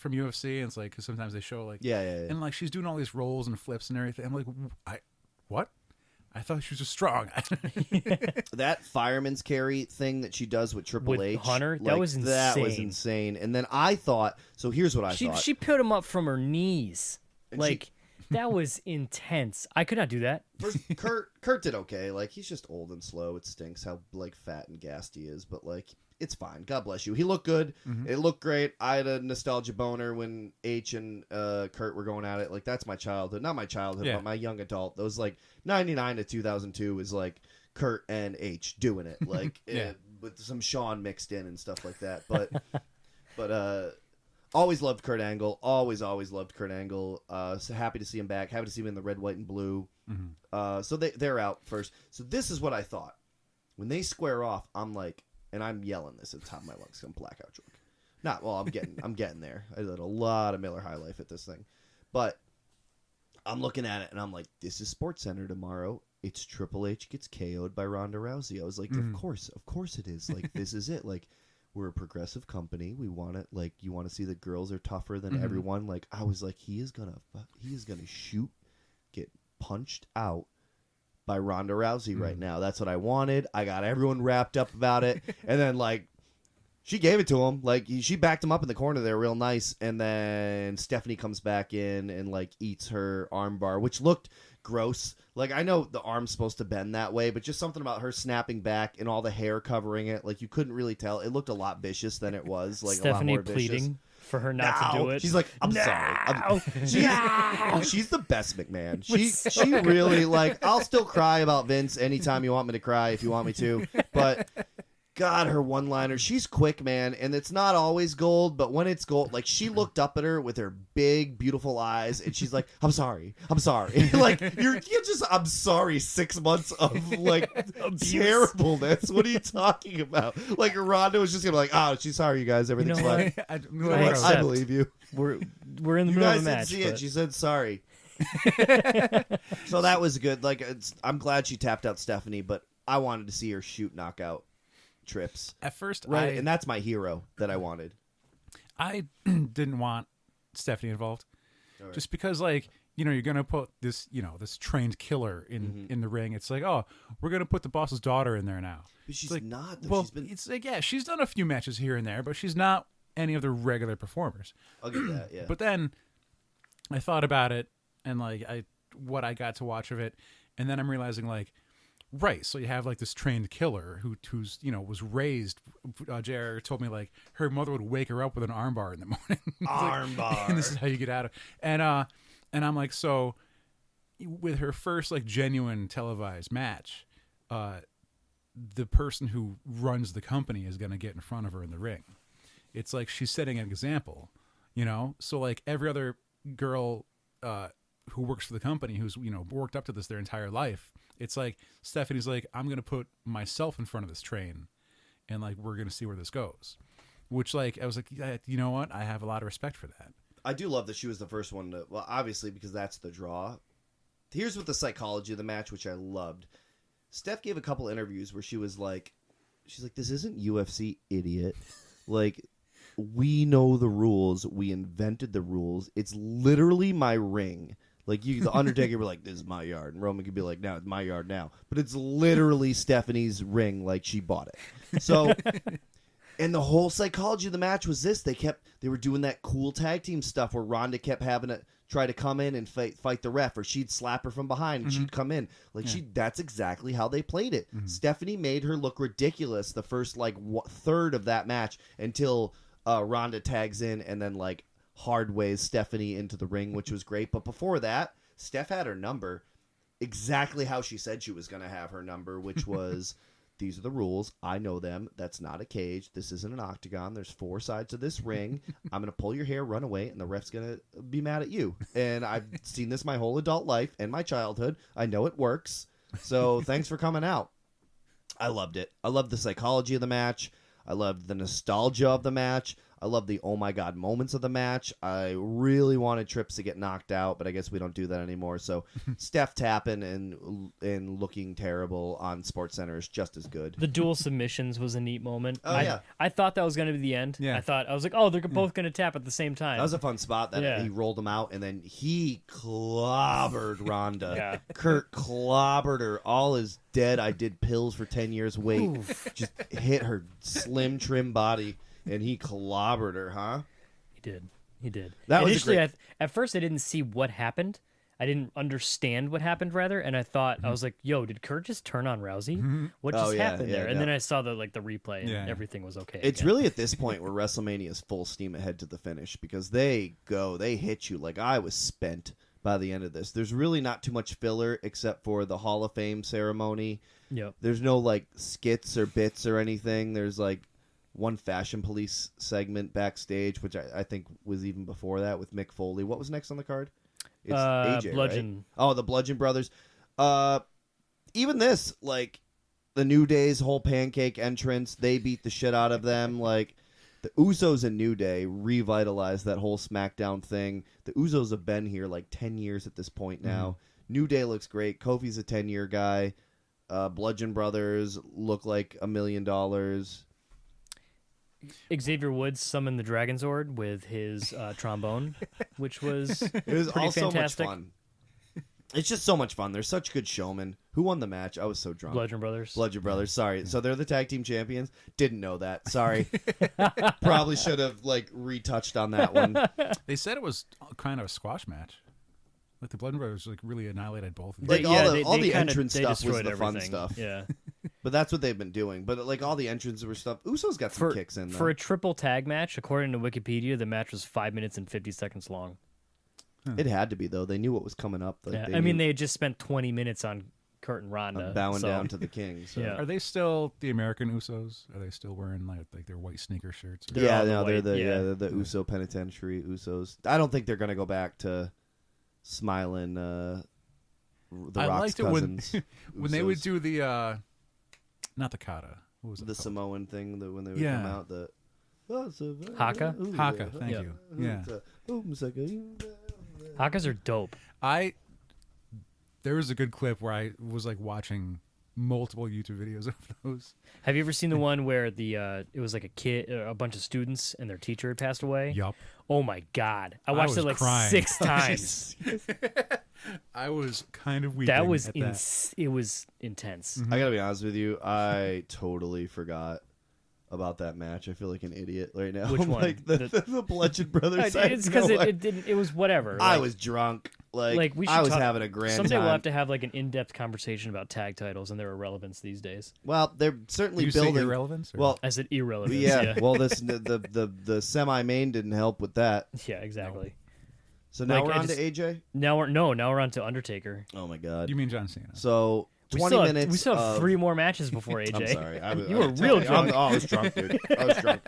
UFC, and it's like, because sometimes they show like, yeah, and like she's doing all these rolls and flips and everything. I'm like, what? I thought she was just strong. That fireman's carry thing that she does with Triple H, Hunter, like, that was insane. That was insane. And then I thought, so here's what I thought. She put him up from her knees, like. That was intense. I could not do that. First, Kurt did okay. Like, he's just old and slow. It stinks how like fat and gassed he is, but like, it's fine. God bless you. He looked good. It looked great. I had a nostalgia boner when H and Kurt were going at it. Like, that's my childhood. Not my childhood, but my young adult. Those like 99 to 2002 was like Kurt and H doing it, like with some Shawn mixed in and stuff like that. But always loved Kurt Angle. Always loved Kurt Angle. So happy to see him back. Happy to see him in the red, white, and blue. So they're out first. So this is what I thought. When they square off, I'm like, and I'm yelling this at the top of my lungs. I'm blackout drunk. I'm getting there. I did a lot of Miller High Life at this thing. But I'm looking at it, and I'm like, this is SportsCenter tomorrow. It's Triple H gets KO'd by Ronda Rousey. I was like, of course it is. Like, this is it. Like, we're a progressive company. We want it. Like, you want to see the girls are tougher than everyone. Like, I was like, he is gonna get punched out by Ronda Rousey right now. That's what I wanted. I got everyone wrapped up about it, and then like, she gave it to him. Like, she backed him up in the corner there, real nice. And then Stephanie comes back in and like eats her armbar, which looked gross. Like, I know the arm's supposed to bend that way, but just something about her snapping back and all the hair covering it, like, you couldn't really tell. It looked a lot vicious than it was. Like, Stephanie a lot more pleading vicious. For her not to do it. She's like, I'm sorry. She's the best McMahon. She really, like, I'll still cry about Vince anytime you want me to cry if you want me to. But God, her one-liner, she's quick, man, and it's not always gold, but when it's gold, like, she looked up at her with her big, beautiful eyes, and she's like, I'm sorry. Like, you're just, I'm sorry, 6 months of, like, terribleness. What are you talking about? Like, Ronda was just gonna be like, oh, she's sorry, you guys, everything's fine. I believe you. We're in the middle of the match. You guys didn't see it. She said sorry. So that was good. Like, I'm glad she tapped out Stephanie, but I wanted to see her shoot knockout trips at first, right? And that's my hero that I wanted. I didn't want Stephanie involved, just because, like, you're going to put this, this trained killer in the ring. It's like, oh, we're going to put the boss's daughter in there now. But she's like, not. Though. Well, it's like, yeah, she's done a few matches here and there, but she's not any of the regular performers. I'll give that, yeah. But then I thought about it and like what I got to watch of it, and then I'm realizing like, right, so you have like this trained killer who's was raised. JR told me like her mother would wake her up with an armbar in the morning. Armbar, and this is how you get out of. And I'm like, so with her first like genuine televised match, the person who runs the company is going to get in front of her in the ring. It's like she's setting an example, So like every other girl who works for the company who's worked up to this their entire life, it's like Stephanie's like, I'm going to put myself in front of this train, and like we're going to see where this goes. Which like I was like, yeah, you know what? I have a lot of respect for that. I do love that she was the first one to. Well, obviously because that's the draw. Here's what the psychology of the match, which I loved. Steph gave a couple interviews where she's like, this isn't UFC, idiot. Like, we know the rules. We invented the rules. It's literally my ring. Like, the Undertaker would be like, this is my yard. And Roman could be like, no, it's my yard now. But it's literally Stephanie's ring, like she bought it. So, and the whole psychology of the match was this. They were doing that cool tag team stuff where Ronda kept having to try to come in and fight the ref, or she'd slap her from behind and she'd come in. Like, that's exactly how they played it. Stephanie made her look ridiculous the first, like, third of that match until Ronda tags in and then, like, hard ways Stephanie into the ring, which was great. But before that, Steph had her number exactly how she said she was going to have her number, which was, these are the rules. I know them. That's not a cage. This isn't an octagon. There's 4 sides to this ring. I'm going to pull your hair, run away, and the ref's going to be mad at you. And I've seen this my whole adult life and my childhood. I know it works. So thanks for coming out. I loved it. I loved the psychology of the match. I loved the nostalgia of the match. I love the oh my god moments of the match. I really wanted Trips to get knocked out, but I guess we don't do that anymore. So Steph tapping and looking terrible on SportsCenter is just as good. The dual submissions was a neat moment. Oh, yeah. I thought that was going to be the end. Yeah. I was like, oh, they're both going to tap at the same time. That was a fun spot that he rolled them out, and then he clobbered Ronda. Yeah. Kurt clobbered her. All is dead. I did pills for 10 years. Wait, just hit her slim, trim body. And he clobbered her, huh? He did. That was initially. great... At first, I didn't see what happened. I didn't understand what happened, rather, and I thought I was like, "Yo, did Kurt just turn on Rousey? What just happened there?" And then I saw the replay, and everything was okay. It's again. really at this point where WrestleMania is full steam ahead to the finish, because they hit you. Like, I was spent by the end of this. There's really not too much filler except for the Hall of Fame ceremony. Yep. There's no like skits or bits or anything. There's like one Fashion Police segment backstage, which I think was even before that with Mick Foley. What was next on the card? It's AJ, Bludgeon. Right? Oh, the Bludgeon Brothers. Even this, like, the New Day's whole pancake entrance, they beat the shit out of them. Like, the Usos and New Day revitalized that whole SmackDown thing. The Usos have been here like 10 years at this point now. New Day looks great. Kofi's a 10-year guy. Bludgeon Brothers look like $1 million. Xavier Woods summoned the Dragon Zord with his trombone, which was all fantastic. So much fun. It's just so much fun. They're such good showmen. Who won the match? I was so drunk. Bludgeon Brothers. Bludgeon Brothers. Sorry. So they're the tag team champions. Didn't know that. Sorry. Probably should have like retouched on that one. They said it was kind of a squash match. Like the Bludgeon Brothers like really annihilated both of them. Like all the entrance stuff was the fun stuff. Yeah. But that's what they've been doing. But like all the entrances were stuff. Usos got some kicks in though. For a triple tag match, according to Wikipedia, the match was 5 minutes and 50 seconds long. It had to be though. They knew what was coming up. Like, yeah. They had just spent 20 minutes on Kurt and Ronda bowing down to the king. So. Yeah. Are they still the American Usos? Are they still wearing like their white sneaker shirts? They're the Uso Penitentiary Usos. I don't think they're gonna go back to smiling. The I Rock's liked it cousins. when they would do the not the kata. What was it? The called? Samoan thing that when they would come out the Haka. Haka. Thank you. Yeah. Hakas are dope. There was a good clip where I was like watching multiple YouTube videos of those. Have you ever seen the one where it was like a bunch of students and their teacher had passed away? Yup. Oh my God. I watched it like crying. 6 times. I was kind of weeping. That was that. It was intense. I gotta be honest with you, I totally forgot about that match. I feel like an idiot right now. Which one? Like the Bludgeon Brothers. It's because it was whatever. I was drunk. Like we should I was having a grand someday time. We'll have to have like an in-depth conversation about tag titles and their irrelevance these days. Well, they're certainly you building say irrelevance. Or? Well, I said irrelevance. Yeah. Well, the semi-main didn't help with that. Yeah, exactly. No. So now we're on to AJ. Now we're on to Undertaker. Oh my God. You mean John Cena? So 20 minutes. We still have 3 more matches before AJ. I'm sorry. You were real drunk. I was drunk, dude. I was drunk.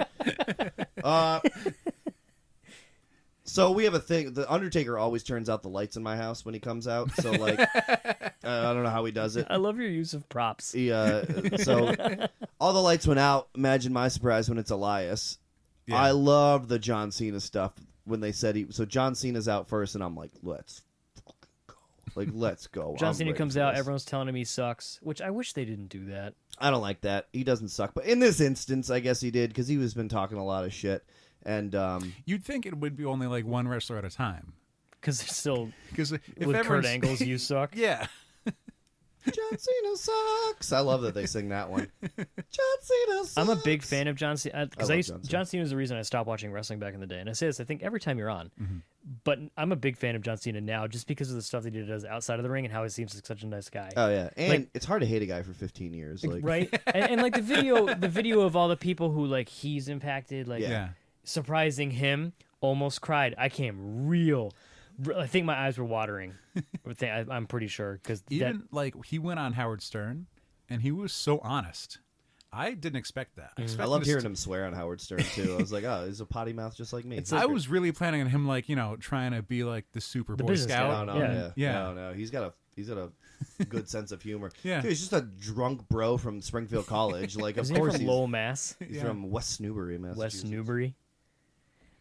So we have a thing. The Undertaker always turns out the lights in my house when he comes out. So like, I don't know how he does it. I love your use of props. So all the lights went out. Imagine my surprise when it's Elias. Yeah. I love the John Cena stuff when they said so John Cena's out first, and I'm like, let's fucking go. Like, let's go. John Cena comes out. Everyone's telling him he sucks, which I wish they didn't do that. I don't like that. He doesn't suck, but in this instance, I guess he did because he was been talking a lot of shit. And you'd think it would be only like one wrestler at a time, because still with Kurt Angle's "You Suck." Yeah, John Cena sucks. I love that they sing that one. John Cena sucks. I'm a big fan of John Cena because John Cena was the reason I stopped watching wrestling back in the day. And I say this, I think every time you're on, but I'm a big fan of John Cena now just because of the stuff that he does outside of the ring and how he seems like such a nice guy. Oh yeah, and it's hard to hate a guy for 15 years, like. Right? and like the video of all the people who like he's impacted, like. Yeah. Surprising him, almost cried. I came real. I think my eyes were watering. I'm pretty sure because like he went on Howard Stern, and he was so honest. I didn't expect that. I loved hearing him swear on Howard Stern too. I was like, oh, he's a potty mouth just like me. I was really planning on him like trying to be like the super Boy Scout. No. He's got a good sense of humor. Yeah, dude, he's just a drunk bro from Springfield College. Like, of course, he's from Lowell, Mass. He's from West Newbury, Massachusetts. West Newbury.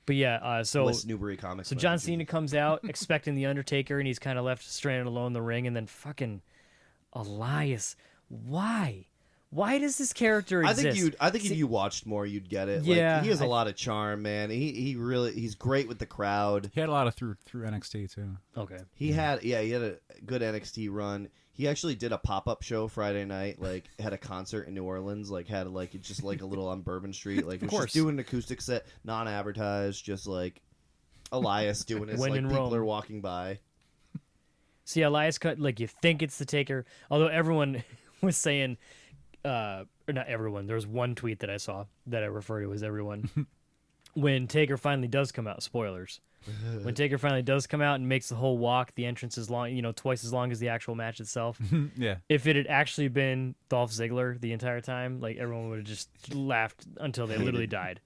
But yeah, so West Newbury Comics. So John Cena comes out expecting the Undertaker, and he's kind of left stranded alone in the ring, and then fucking Elias. Why? Why does this character exist? I think if you watched more, you'd get it. Yeah, like, he has a lot of charm, man. He's great with the crowd. He had a lot of through NXT too. Okay. He had a good NXT run. He actually did a pop-up show Friday night, like had a concert in New Orleans, like had like just like a little on Bourbon Street, like was just doing an acoustic set, non-advertised, just like Elias doing his like people are walking by. See, Elias cut like you think it's the Taker, although everyone was saying, or not everyone. There was one tweet that I saw that I refer to as everyone. When Taker finally does come out, spoilers. When Taker finally does come out and makes the whole walk, the entrance is long, twice as long as the actual match itself. Yeah. If it had actually been Dolph Ziggler the entire time, like everyone would have just laughed until they literally died.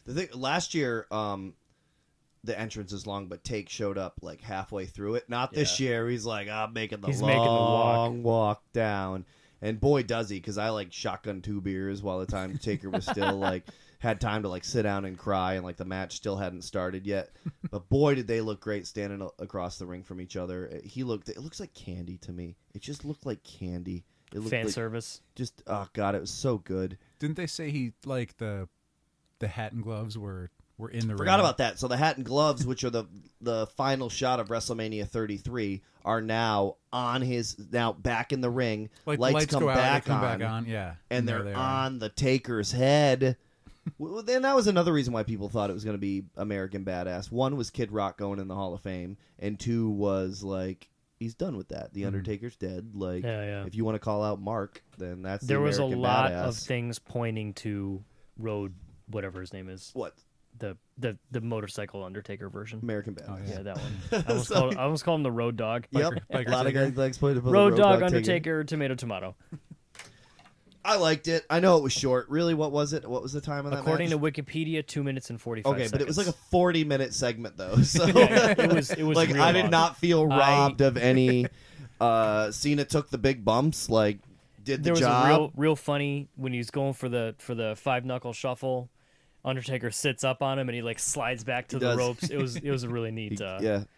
The thing last year, the entrance is long, but Take showed up like halfway through it. Not this year. He's like, I'm making the long walk down. And boy, does he, because I like shotgun 2 beers while the time Taker was still like had time to like sit down and cry, and like the match still hadn't started yet. But boy, did they look great standing across the ring from each other. It looks like candy to me. It just looked like candy. It looked fan like, service. Just oh god, it was so good. Didn't they say he like the hat and gloves were in the ring? Forgot about that. So the hat and gloves, which are the final shot of WrestleMania 33, are now back in the ring. Like lights come back on, yeah, and they're on the Taker's head. Well, then that was another reason why people thought it was going to be American Badass. 1 was Kid Rock going in the Hall of Fame, and 2 was like he's done with that. The Undertaker's dead. Like, if you want to call out Mark, then that's there was American a lot Badass. of things pointing to Road, whatever his name is. What? The motorcycle Undertaker version. American Badass. Oh, yeah, that one. I almost called him the Road Dog. Yep. Biker a lot of guys like to put Road Dog, Undertaker, tomato. I liked it. I know it was short. Really, what was it? What was the time on that According match? to Wikipedia, 2 minutes and 45 seconds. Okay, but it was like a 40-minute segment, though. So it was like real I did long. not feel robbed of any. Cena took the big bumps, like did the there was job. a real funny when he was going for the 5-knuckle shuffle. Undertaker sits up on him and he like slides back to the ropes. It was a really neat.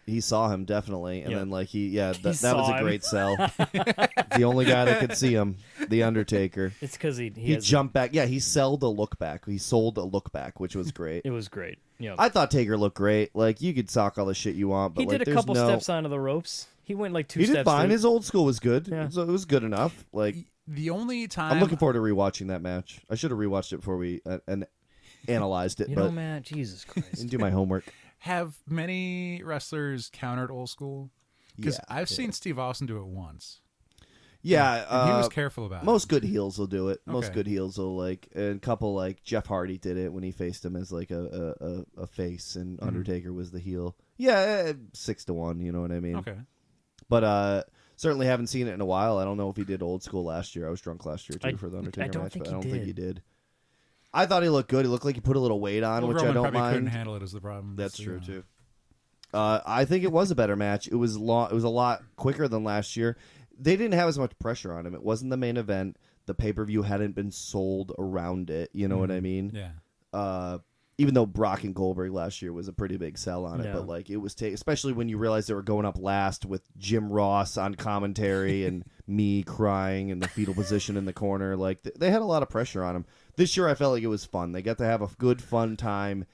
He saw him definitely, and then like that was a great sell. The only guy that could see him, the Undertaker. It's because he jumped back. Yeah, he sold a look back. He sold a look back, which was great. It was great. Yeah, I thought Taker looked great. Like you could talk all the shit you want, but he did a couple steps onto the ropes. He went like 2 steps. He did fine. His old school was good. Yeah. So it was good enough. Like the only time I'm looking forward to rewatching that match. I should have rewatched it before we analyzed it. But Matt, Jesus Christ, didn't do my homework. Have many wrestlers countered old school? Because I've seen Steve Austin do it once. Yeah, and he was careful about it. Most good heels will do it. Okay. Most good heels will and a couple like Jeff Hardy did it when he faced him as like a face, and Undertaker was the heel. Yeah, 6-1. You know what I mean? Okay. But certainly haven't seen it in a while. I don't know if he did old school last year. I was drunk last year too for the Undertaker match, but I don't think he did. I thought he looked good. He looked like he put a little weight on, which Roman I don't probably mind. couldn't handle it is the problem. That's true too. I think it was a better match. It was It was a lot quicker than last year. They didn't have as much pressure on him. It wasn't the main event. The pay-per-view hadn't been sold around it. You know what I mean? Yeah. Even though Brock and Goldberg last year was a pretty big sell on it, but like it was especially when you realized they were going up last with Jim Ross on commentary and me crying in the fetal position in the corner. Like they had a lot of pressure on them. This year I felt like it was fun. They got to have a good fun time.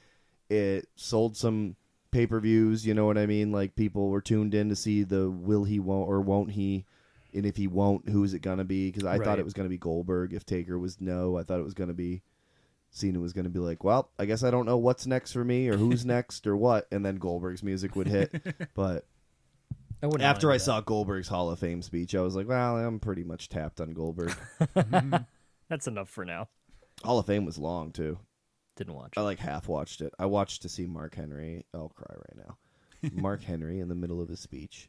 It sold some pay-per-views, you know what I mean? Like people were tuned in to see the will he won't or won't he, and if he won't, who is it going to be? Because I thought it was going to be Goldberg. If Taker was no, I thought it was going to be Cena was going to be like, well, I guess I don't know what's next for me or who's next or what, and then Goldberg's music would hit. But after I saw Goldberg's Hall of Fame speech, I was like, well, I'm pretty much tapped on Goldberg. That's enough for now. Hall of Fame was long, too. Didn't watch it. I like half watched it. I watched to see Mark Henry. I'll cry right now. Mark Henry in the middle of his speech,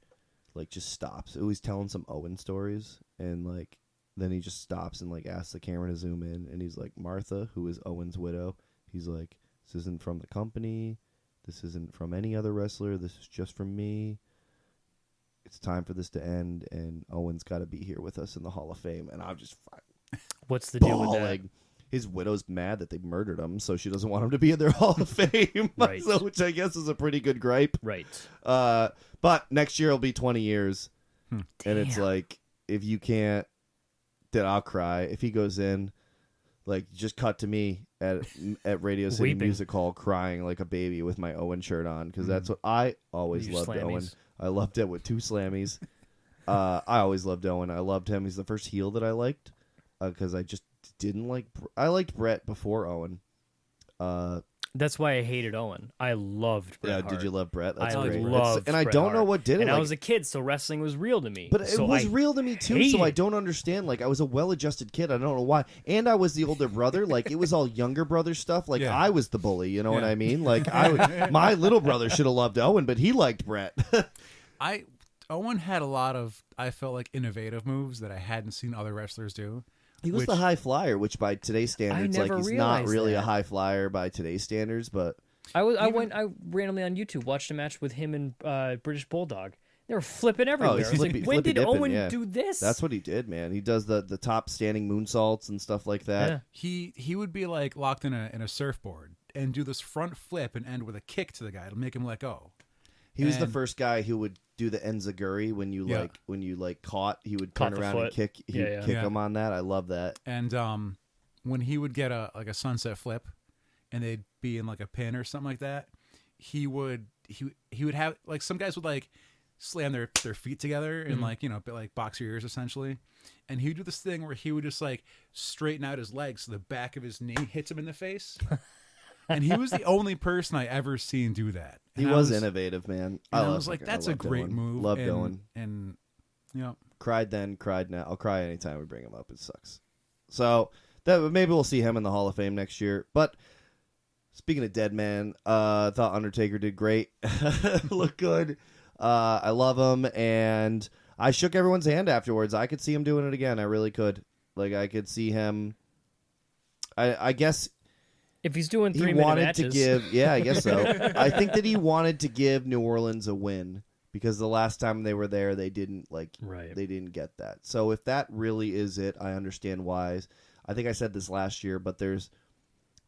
like just stops. He's telling some Owen stories, and like then he just stops and like asks the camera to zoom in, and he's like, Martha, who is Owen's widow, he's like, this isn't from the company. This isn't from any other wrestler. This is just from me. It's time for this to end, and Owen's got to be here with us in the Hall of Fame. And I'm just what's the deal with that? His widow's mad that they murdered him, so she doesn't want him to be in their Hall of Fame. Right. So, which I guess is a pretty good gripe. Right. But next year will be 20 years. And it's like, if you can't, then I'll cry. If he goes in, like, just cut to me at Radio City Weeping. Music Hall crying like a baby with my Owen shirt on, because that's what I always loved Owen. I loved it with 2 slammies. I always loved Owen. I loved him. He's the first heel that I liked, because I just didn't like. I liked Brett before Owen. That's why I hated Owen. I loved Brett Hart. Did you love Brett? That's I great. loved and I don't know what did it. And like, I was a kid, so wrestling was real to me. But it was real to me too, so I don't understand. Like, I was a well-adjusted kid. I don't know why. And I was the older brother. Like, it was all younger brother stuff. Like, I was the bully. You know what I mean? Like, my little brother should have loved Owen, but he liked Brett. Owen had a lot of, I felt like, innovative moves that I hadn't seen other wrestlers do. He was the high flyer, which by today's standards, like, he's not really a high flyer by today's standards, but I randomly on YouTube watched a match with him and British Bulldog. They were flipping everywhere. I was like, when did Owen do this? That's what he did, man. He does the top standing moonsaults and stuff like that. Yeah. He would be like locked in a surfboard and do this front flip and end with a kick to the guy to make him let go. He was the first guy who would do the enziguri when you caught. He would turn around and kick. He'd kick him on that. I love that. And when he would get a sunset flip, and they'd be in like a pin or something like that, he would have like some guys would like slam their feet together and like like box your ears essentially, and he would do this thing where he would just like straighten out his legs so the back of his knee hits him in the face. And he was the only person I ever seen do that. And he was innovative, man. I was like, that's a great move. Loved Owen. And cried then, cried now. I'll cry anytime we bring him up. It sucks. So maybe we'll see him in the Hall of Fame next year. But speaking of dead man, I thought Undertaker did great. Looked good. I love him, and I shook everyone's hand afterwards. I could see him doing it again. I really could. Like, I could see him. I guess. If he's doing 3 minute minute wanted matches. to give, I guess so. I think that he wanted to give New Orleans a win because the last time they were there, they didn't they didn't get that. So if that really is it, I understand why. I think I said this last year, but there's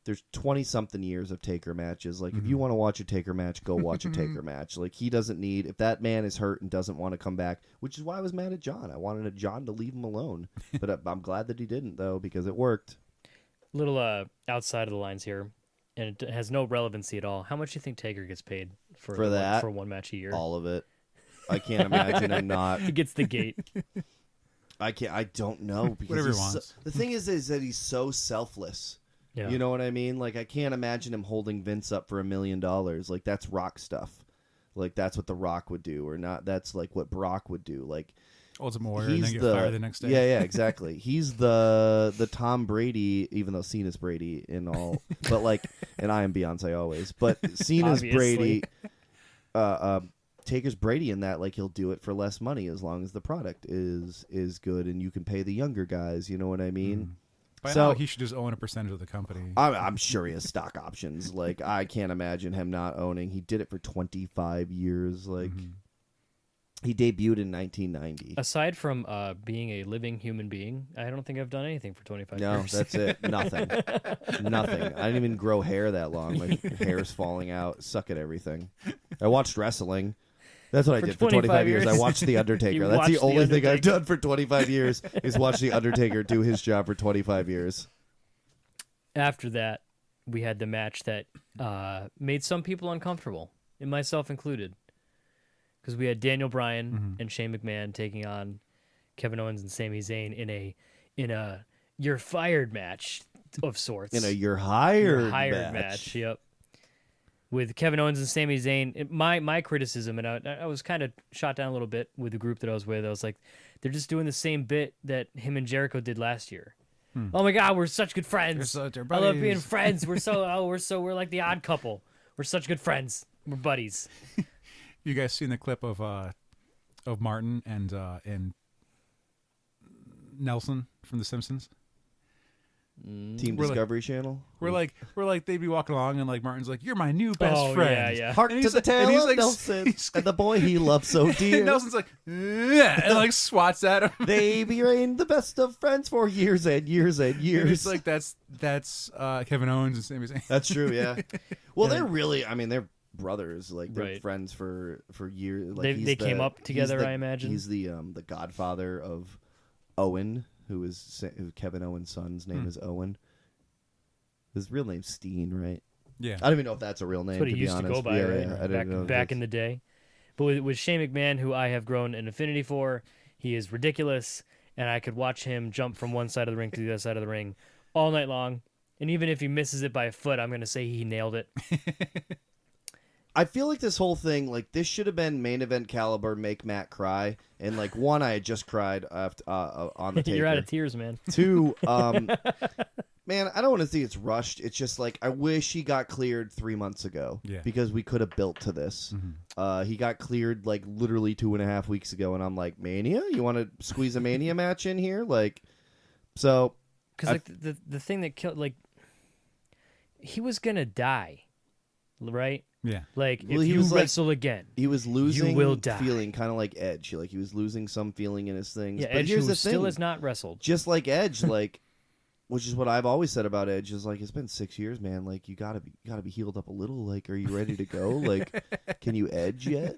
there's 20-something years of Taker matches. Like, if you want to watch a Taker match, go watch a Taker match. Like, he doesn't need... If that man is hurt and doesn't want to come back, which is why I was mad at John. I wanted John to leave him alone. But I'm glad that he didn't, though, because it worked. Little outside of the lines here, and it has no relevancy at all. How much do you think Taker gets paid for that? For one match a year? All of it. I can't imagine him not. He gets the gate. I don't know. Because whatever he wants. The thing is that he's so selfless. Yeah. You know what I mean? Like, I can't imagine him holding Vince up for $1 million. Like, that's Rock stuff. Like, that's what The Rock would do, or not. That's like what Brock would do. Like, Ultimate Warrior, and then get fired the next day. Yeah, exactly. He's the Tom Brady, even though Cena's Brady in all, but like, and I am Beyonce always, but Cena's Brady. Taker's Brady in that, like, he'll do it for less money as long as the product is good and you can pay the younger guys. You know what I mean? By now, he should just own a percentage of the company. I'm sure he has stock options. Like, I can't imagine him not owning. He did it for 25 years. Like, he debuted in 1990. Aside from being a living human being, I don't think I've done anything for 25 No, years. that's it. Nothing. Nothing. I didn't even grow hair that long. My hair's falling out. Suck at everything. I watched wrestling. That's what I did for 25 years. I watched The Undertaker. That's the only thing I've done for 25 years is watch The Undertaker do his job for 25 years. After that, we had the match that made some people uncomfortable, and myself included. Because we had Daniel Bryan and Shane McMahon taking on Kevin Owens and Sami Zayn in a you're fired match of sorts. In a you're hired match. Yep. With Kevin Owens and Sami Zayn, my criticism, and I was kind of shot down a little bit with the group that I was with. I was like, they're just doing the same bit that him and Jericho did last year. Oh my God, we're such good friends. I love being friends. We're like the odd couple. We're such good friends. We're buddies. You guys seen the clip of Martin and Nelson from The Simpsons? Team Discovery Channel. We're like they'd be walking along and like Martin's like, "You're my new best friend." Yeah. Hark to the tale of Nelson and the boy he loves so dear. And Nelson's like, "Yeah," and like swats at him. They remained the best of friends for years and years and years. And it's like that's Kevin Owens and Sami Zayn. That's true. Yeah. Well, they're really. I mean, they're brothers. Like, they're friends for years. Like, they came up together. I imagine he's the godfather of Owen. Who Kevin Owens' son's name is Owen. His real name's Steen, right? Yeah. I don't even know if that's a real name. That's what he to used be honest. to go by, right? Yeah, back in the day. But with Shane McMahon, who I have grown an affinity for, he is ridiculous, and I could watch him jump from one side of the ring to the other side of the ring all night long. And even if he misses it by a foot, I'm going to say he nailed it. I feel like this whole thing, like, this should have been main event caliber, make Matt cry. And, like, one, I had just cried on the Taker. You're out of tears, man. Two, man, I don't want to see it's rushed. It's just, like, I wish he got cleared 3 months ago. Yeah. Because we could have built to this. He got cleared, like, literally 2.5 weeks ago. And I'm like, Mania? You want to squeeze a Mania match in here? Like, so. Because, like, the thing that killed, like, he was going to die, right? Yeah. Like, if you wrestle again, he was losing you will die. Feeling, kind of like Edge. Like, he was losing some feeling in his things. Yeah, but Edge, here's who the thing. still has not wrestled. Just like Edge, like, which is what I've always said about Edge, is like, it's been 6 years, man. Like, you gotta be healed up a little. Like, are you ready to go? Like, can you edge yet?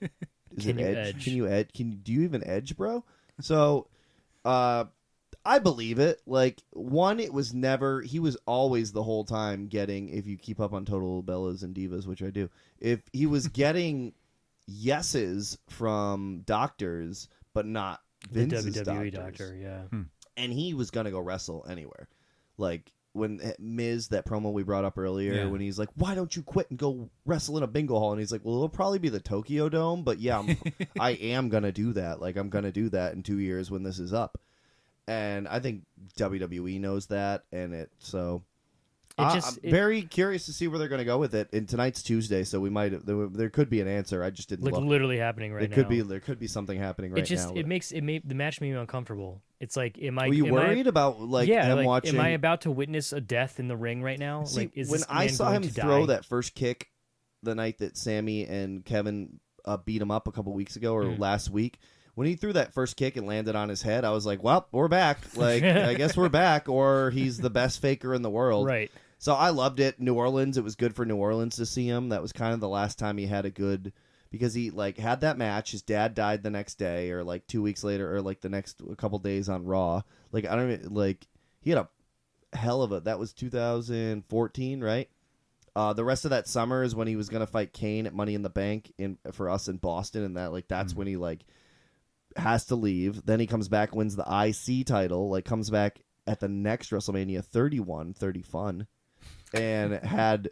Can you edge? Can you edge? Do you even edge, bro? So, I believe it. Like, one, he was always the whole time getting, if you keep up on Total Bellas and Divas, which I do, if he was getting yeses from doctors, but not Vince's the WWE doctors. doctor, yeah. And he was going to go wrestle anywhere. Like, when Miz, that promo we brought up earlier, when he's like, why don't you quit and go wrestle in a bingo hall? And he's like, well, it'll probably be the Tokyo Dome, but yeah, I am going to do that. Like, I'm going to do that in 2 years when this is up. And I think WWE knows that, and I'm very curious to see where they're going to go with it. And tonight's Tuesday, so there could be an answer. I just didn't look. Literally happening right now. There could be something happening right now. The match made me uncomfortable. It's like, were you worried about him watching? Am I about to witness a death in the ring right now? See, like, is when this I man saw going him to throw die? that first kick the night that Sammy and Kevin beat him up a couple weeks ago or last week. When he threw that first kick and landed on his head, I was like, well, we're back. Like, I guess we're back, or he's the best faker in the world. Right. So I loved it. New Orleans, it was good for New Orleans to see him. That was kind of the last time he had a good, because he like had that match. His dad died the next day, or like 2 weeks later, or like the next couple days on Raw. Like I don't even, like he had a hell of a. That was 2014, right? The rest of that summer is when he was gonna fight Kane at Money in the Bank for us in Boston, and that's when he like has to leave. Then he comes back, wins the IC title, like comes back at the next WrestleMania 31, 30 Fun. And had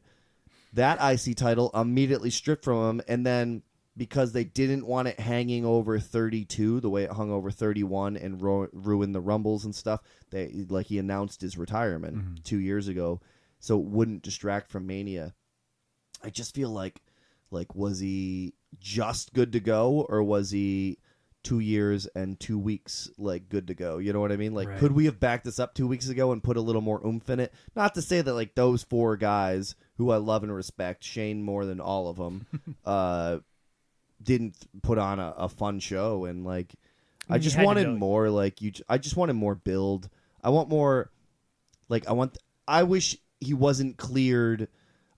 that IC title immediately stripped from him, and then because they didn't want it hanging over 32 the way it hung over 31 and ruin the Rumbles and stuff, he announced his retirement 2 years ago, so it wouldn't distract from Mania. I just feel like was he just good to go, or was he 2 years and 2 weeks like good to go? You know what I mean? Like, could we have backed this up 2 weeks ago and put a little more oomph in it? Not to say that like those 4 guys who I love and respect, Shane more than all of them, didn't put on a fun show. And like, I just wanted more. Like I just wanted more build. I want more. Like I wish he wasn't cleared.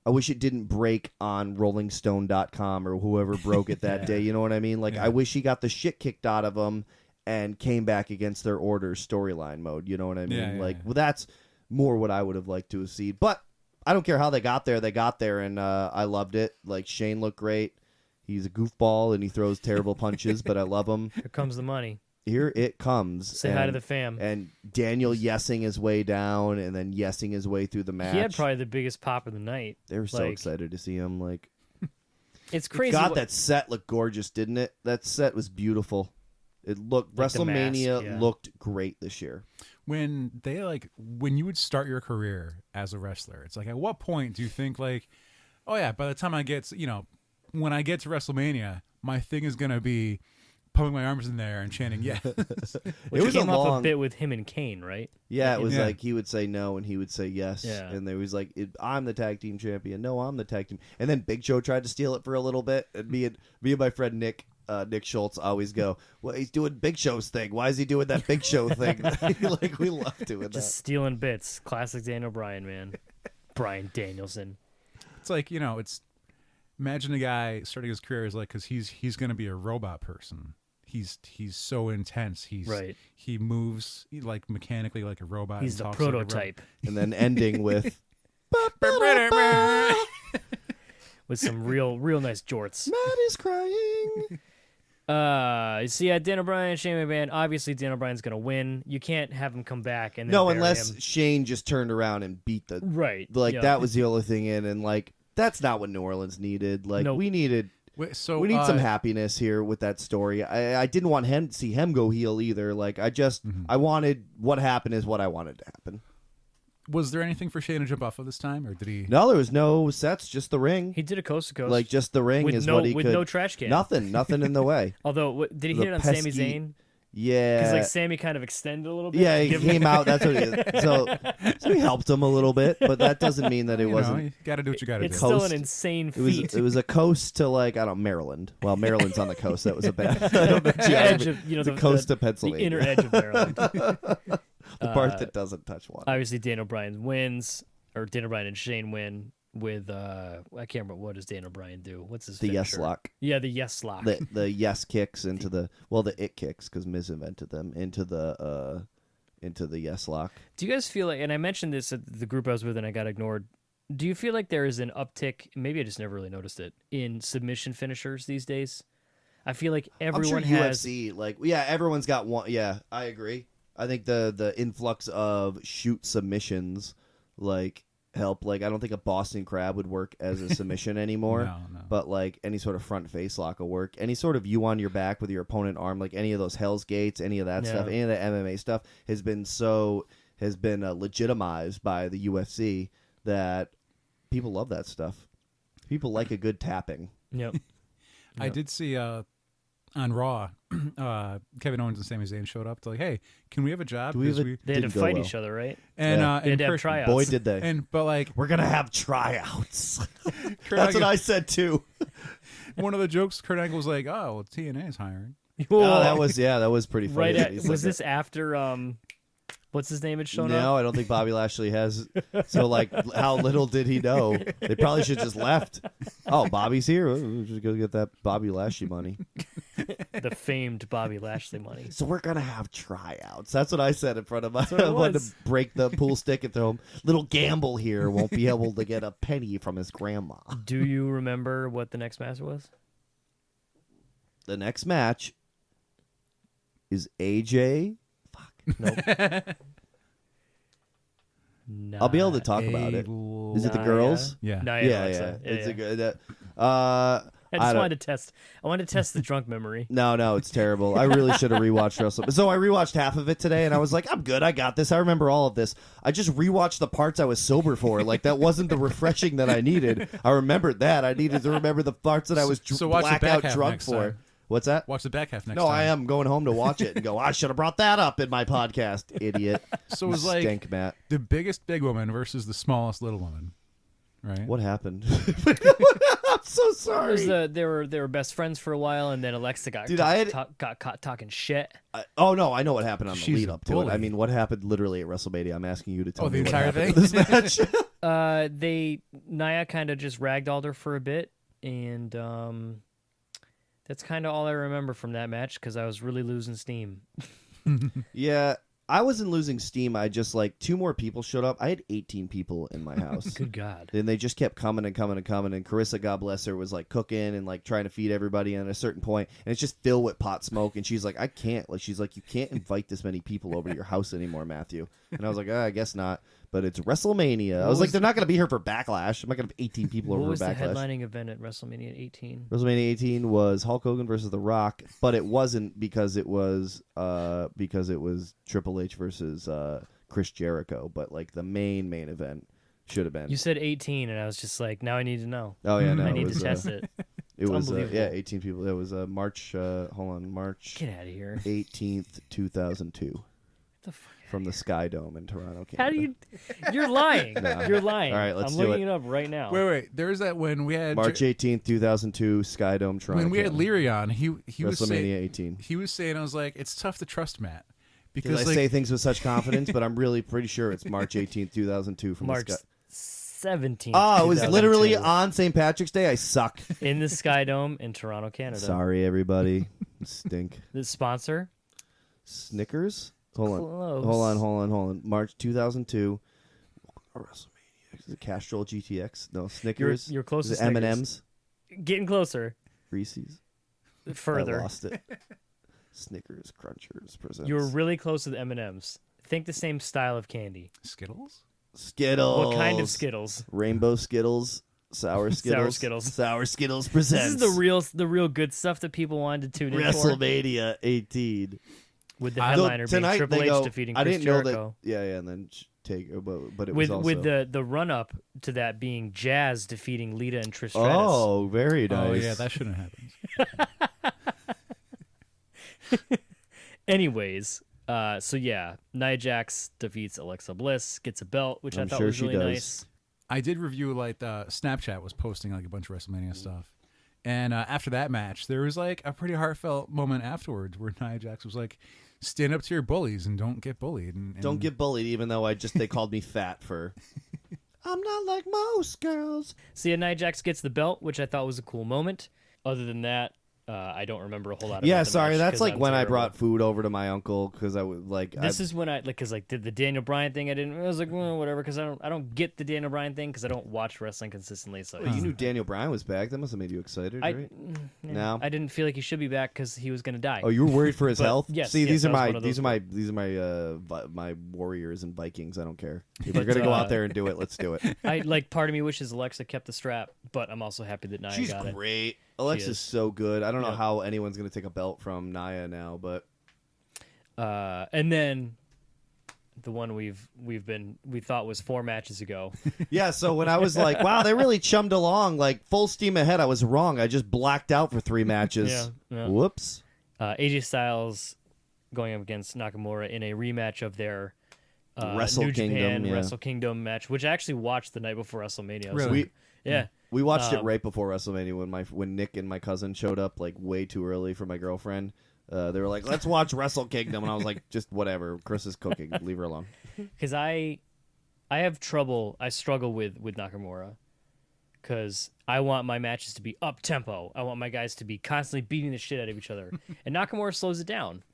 I wish it didn't break on RollingStone.com or whoever broke it that day. You know what I mean? Like, I wish he got the shit kicked out of him and came back against their orders storyline mode. You know what I mean? Well, that's more what I would have liked to have seen. But I don't care how they got there. They got there, and I loved it. Like, Shane looked great. He's a goofball, and he throws terrible punches, but I love him. Here comes the money. Here it comes. Say hi to the fam. And Daniel yesing his way down and then yesing his way through the match. He had probably the biggest pop of the night. They were so excited to see him. Like, it's crazy. God, that set looked gorgeous, didn't it? That set was beautiful. It looked like WrestleMania looked great this year. When you would start your career as a wrestler, it's like, at what point do you think like, oh yeah, by the time I get when I get to WrestleMania, my thing is gonna be pumping my arms in there and chanting yes. Which it came up a bit with him and Kane, right? Yeah, it was like he would say no and he would say yes. Yeah. And there was like, I'm the tag team champion. No, I'm the tag team. And then Big Show tried to steal it for a little bit. And me and my friend Nick Schultz always go, well, he's doing Big Show's thing. Why is he doing that Big Show thing? Like, we love doing that. Just stealing bits. Classic Daniel Bryan, man. Bryan Danielson. It's like, it's imagine a guy starting his career as like, because he's going to be a robot person. He's so intense. He moves like mechanically like a robot. He's the prototype. And then ending with with some real nice jorts. Matt is crying. You see, Daniel Bryan, Shane McMahon. Obviously, Daniel Bryan's gonna win. You can't have him come back and then unless him. Shane just turned around and beat the that was the only thing in, and like that's not what New Orleans needed. Like we needed. We need some happiness here with that story. I didn't want him to see him go heel either. Like I wanted what happened is what I wanted to happen. Was there anything for Shane to jump off of this time, or did he? No, there was no sets, just the ring. He did a coast to coast, like just the ring is what he could. With no trash can. Nothing in the way. Although, did he hit it on Sami Zayn? Yeah, because like Sammy kind of extended a little bit. Yeah, he came out. That's what it is. So he helped him a little bit, but that doesn't mean that it wasn't. You got to do what you got to do. It's still an insane feat. It was a coast to like Maryland. Well, Maryland's on the coast. That was a bad. I don't know geography. The coast of Pennsylvania, the inner edge of Maryland, the part that doesn't touch water. Obviously, Daniel Bryan wins, or Daniel Bryan and Shane win. With I can't remember, what does Daniel Bryan do? What's his finisher? Yes lock? Yeah, the yes lock. The yes kicks into the it kicks because Miz invented them into the yes lock. Do you guys feel like? And I mentioned this at the group I was with, and I got ignored. Do you feel like there is an uptick? Maybe I just never really noticed it in submission finishers these days. I feel like everyone has UFC, everyone's got one. Yeah, I agree. I think the influx of shoot submissions help. Like, I don't think a Boston Crab would work as a submission anymore. No. But like any sort of front face lock will work. Any sort of you on your back with your opponent arm, like any of those Hell's Gates, any of that stuff, any of the MMA stuff has been legitimized by the UFC that people love that stuff. People like a good tapping. Yep. I did see on Raw, Kevin Owens and Sami Zayn showed up to like, hey, can we have a job? They had to fight each other, right? And they had to have tryouts. Boy, did they! But like, we're gonna have tryouts. That's what I said too. One of the jokes, Kurt Angle was like, "Oh, well, TNA is hiring." Oh, that was pretty funny. Was this after What's his name had shown up? No, I don't think Bobby Lashley has. So, like, how little did he know? They probably should just left. Oh, Bobby's here. We'll just go get that Bobby Lashley money. The famed Bobby Lashley money. So we're going to have tryouts. That's what I said in front of my... I wanted to break the pool stick and throw him. Little Gamble here won't be able to get a penny from his grandma. Do you remember what the next match was? The next match is AJ... Nope. I'll be able to talk about it. Is it the girls? Yeah. Yeah. It's a good. I wanted to test the drunk memory. No, it's terrible. I really should have rewatched Wrestlemania. So I rewatched half of it today, and I was like, I'm good. I got this. I remember all of this. I just rewatched the parts I was sober for. Like, that wasn't the refreshing that I needed. I remembered that. I needed to remember the parts that I was blackout drunk for. Time. What's that? Watch the back half next time. No, I am am going home to watch it and go, I should have brought that up in my podcast, idiot. So it was like Stink, Matt. The biggest big woman versus the smallest little woman, right? What happened? I'm so sorry. They were best friends for a while, and then Alexa got caught talking shit. Oh, no, I know what happened on the lead up to bully. it. I mean, what happened literally at WrestleMania. I'm asking you to tell me the entire thing? This match. Nia kind of just ragdolled her for a bit, and that's kind of all I remember from that match because I was really losing steam. Yeah, I wasn't losing steam. I just, like, 2 more people showed up. I had 18 people in my house. Good God. And they just kept coming and coming and coming. And Carissa, God bless her, was, like, cooking and, like, trying to feed everybody at a certain point. And it's just filled with pot smoke. And she's like, I can't. Like, she's like, you can't invite this many people over to your house anymore, Matthew. And I was like, I guess not. But it's WrestleMania. I was like, they're not going to be here for Backlash. I'm not going to have 18 people over for Backlash. What was the headlining event at WrestleMania 18? WrestleMania 18 was Hulk Hogan versus The Rock, but it wasn't because it was Triple H versus Chris Jericho. But like the main event should have been. You said 18, and I was just like, now I need to know. Oh yeah, no, I need to test it. It was 18 people. It was March. March. Get out of here. 18th, 2002. What the fuck? From the Sky Dome in Toronto, Canada. How do you... You're lying. No. You're lying. All right, let's I'm do looking it up right now. Wait. There's that when we had... March 18th, 2002, Sky Dome, Toronto, when we Canada. had Leary on, he was saying... WrestleMania 18. He was saying, I was like, it's tough to trust Matt. Because I say things with such confidence, but I'm really pretty sure it's March 18th, 2002 from March the Sky... 17th. Oh, it was literally on St. Patrick's Day? I suck. In the Sky Dome in Toronto, Canada. Sorry, everybody. Stink. The sponsor? Snickers? Hold Close. on. March 2002. WrestleMania. Is it Castrol GTX? No, Snickers. You're close to Snickers. M&M's. Getting closer. Reese's. Further. I lost it. Snickers Crunchers presents. You're really close to the M&M's. Think the same style of candy. Skittles? Skittles. What kind of Skittles? Rainbow Skittles. Sour Skittles. Sour Skittles presents. This is the real good stuff that people wanted to tune in for. WrestleMania 18. With the headliner being Triple H defeating Chris Jericho. And then but it with was also... with the run up to that being Jazz defeating Lita and Trish Stratus. Oh, very nice. Oh yeah, that shouldn't happen. Anyways, so yeah, Nia Jax defeats Alexa Bliss, gets a belt, which I thought was really nice. I did review Snapchat was posting like a bunch of WrestleMania stuff. And after that match, there was like a pretty heartfelt moment afterwards where Nia Jax was like, stand up to your bullies and don't get bullied. And don't get bullied, even though they called me fat for... I'm not like most girls. See, Nia Jax gets the belt, which I thought was a cool moment. Other than that, I don't remember a whole lot. Yeah, sorry, that's like when I brought food over to my uncle because I would like. This is when did the Daniel Bryan thing. I was like, well, whatever, because I don't get the Daniel Bryan thing because I don't watch wrestling consistently. So you knew Daniel Bryan was back. That must have made you excited, right? No, I didn't feel like he should be back because he was going to die. Oh, you were worried for his health? Yes. See, these are my Warriors and Vikings. I don't care. If you're gonna go out there and do it, let's do it. Part of me wishes Alexa kept the strap, but I'm also happy that Nia got it. She's great. Alexa's so good. I don't know how anyone's going to take a belt from Nia now, but and then the one we thought was 4 matches ago. Yeah, so when I was like, wow, they really chummed along, like full steam ahead, I was wrong. I just blacked out for 3 matches. Yeah. Whoops. AJ Styles going up against Nakamura in a rematch of their Wrestle New Kingdom, Japan Wrestle Kingdom match, which I actually watched the night before WrestleMania. Really? We watched it right before WrestleMania when Nick and my cousin showed up like way too early for my girlfriend. They were like, let's watch Wrestle Kingdom. And I was like, just whatever. Chris is cooking. Leave her alone. Because I have trouble. I struggle with Nakamura. Because I want my matches to be up-tempo. I want my guys to be constantly beating the shit out of each other. And Nakamura slows it down.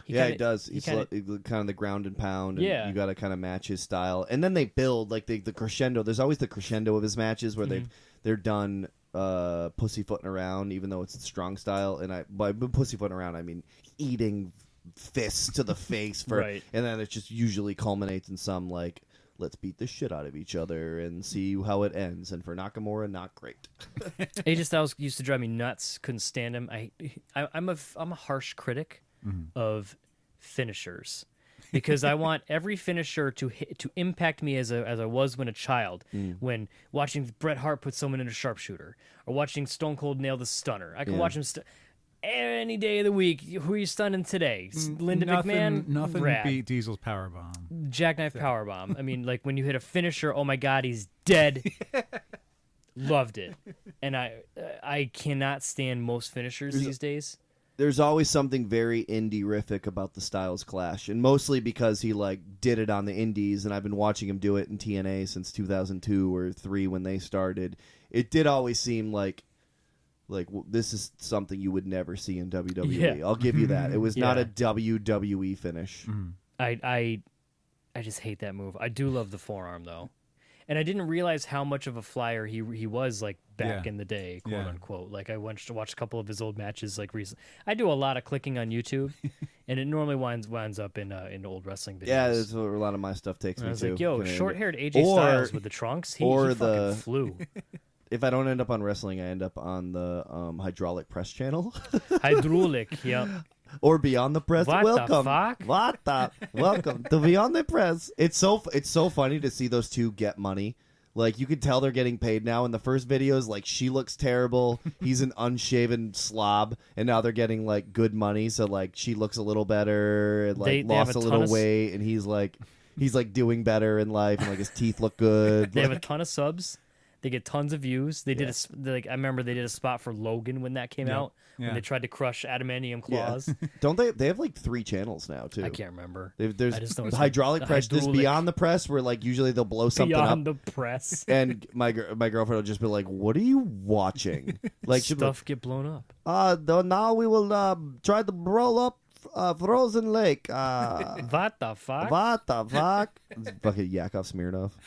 He does. He's kind of the ground and pound. And you got to kind of match his style. And then they build, like, the crescendo. There's always the crescendo of his matches where they're done pussyfooting around, even though it's the strong style. And by pussyfooting around, I mean eating fists to the face. And then it just usually culminates in some, like, let's beat the shit out of each other and see how it ends. And for Nakamura, not great. AJ Styles used to drive me nuts. Couldn't stand him. I'm a harsh critic of finishers because I want every finisher to impact me as I was when a child. When watching Brett Hart put someone in a sharpshooter or watching Stone Cold nail the stunner. I can watch him any day of the week. Who are you stunning today? Linda McMahon? Nothing Rad. beat Diesel's powerbomb. Jackknife powerbomb. I mean, like when you hit a finisher, oh my God, he's dead. Loved it. And I cannot stand most finishers these days. There's always something very indie-rific about the Styles Clash, and mostly because he like did it on the indies, and I've been watching him do it in TNA since 2002 or 3 when they started. It did always seem like this is something you would never see in WWE. Yeah. I'll give you that. It was not a WWE finish. I just hate that move. I do love the forearm though, and I didn't realize how much of a flyer he was like back in the day, quote unquote. Like I went to watch a couple of his old matches like recently. I do a lot of clicking on YouTube, and it normally winds up in old wrestling videos. Yeah, that's where a lot of my stuff takes me to. I was like, yo, short-haired AJ Styles with the trunks. He fucking flew. If I don't end up on wrestling, I end up on the hydraulic press channel. Hydraulic, yeah. Or Beyond the Press. Welcome. Welcome to Beyond the Press. It's so funny to see those two get money. Like you could tell they're getting paid now. In the first videos, like she looks terrible. He's an unshaven slob, and now they're getting like good money. So like she looks a little better and like lost a little weight, and he's like doing better in life, and like his teeth look good. They have a ton of subs. They get tons of views. They did I remember they did a spot for Logan when that came out. When they tried to crush adamantium claws. Yeah. Don't they? They have like 3 channels now too. I can't remember. There's hydraulic press. There's Beyond the Press where like usually they'll blow something Beyond up. the Press. And my girlfriend will just be like, "What are you watching?" Like stuff get blown up. Now we will try to roll up Frozen Lake. What the fuck? What the fuck? Fucking Yakov Smirnov.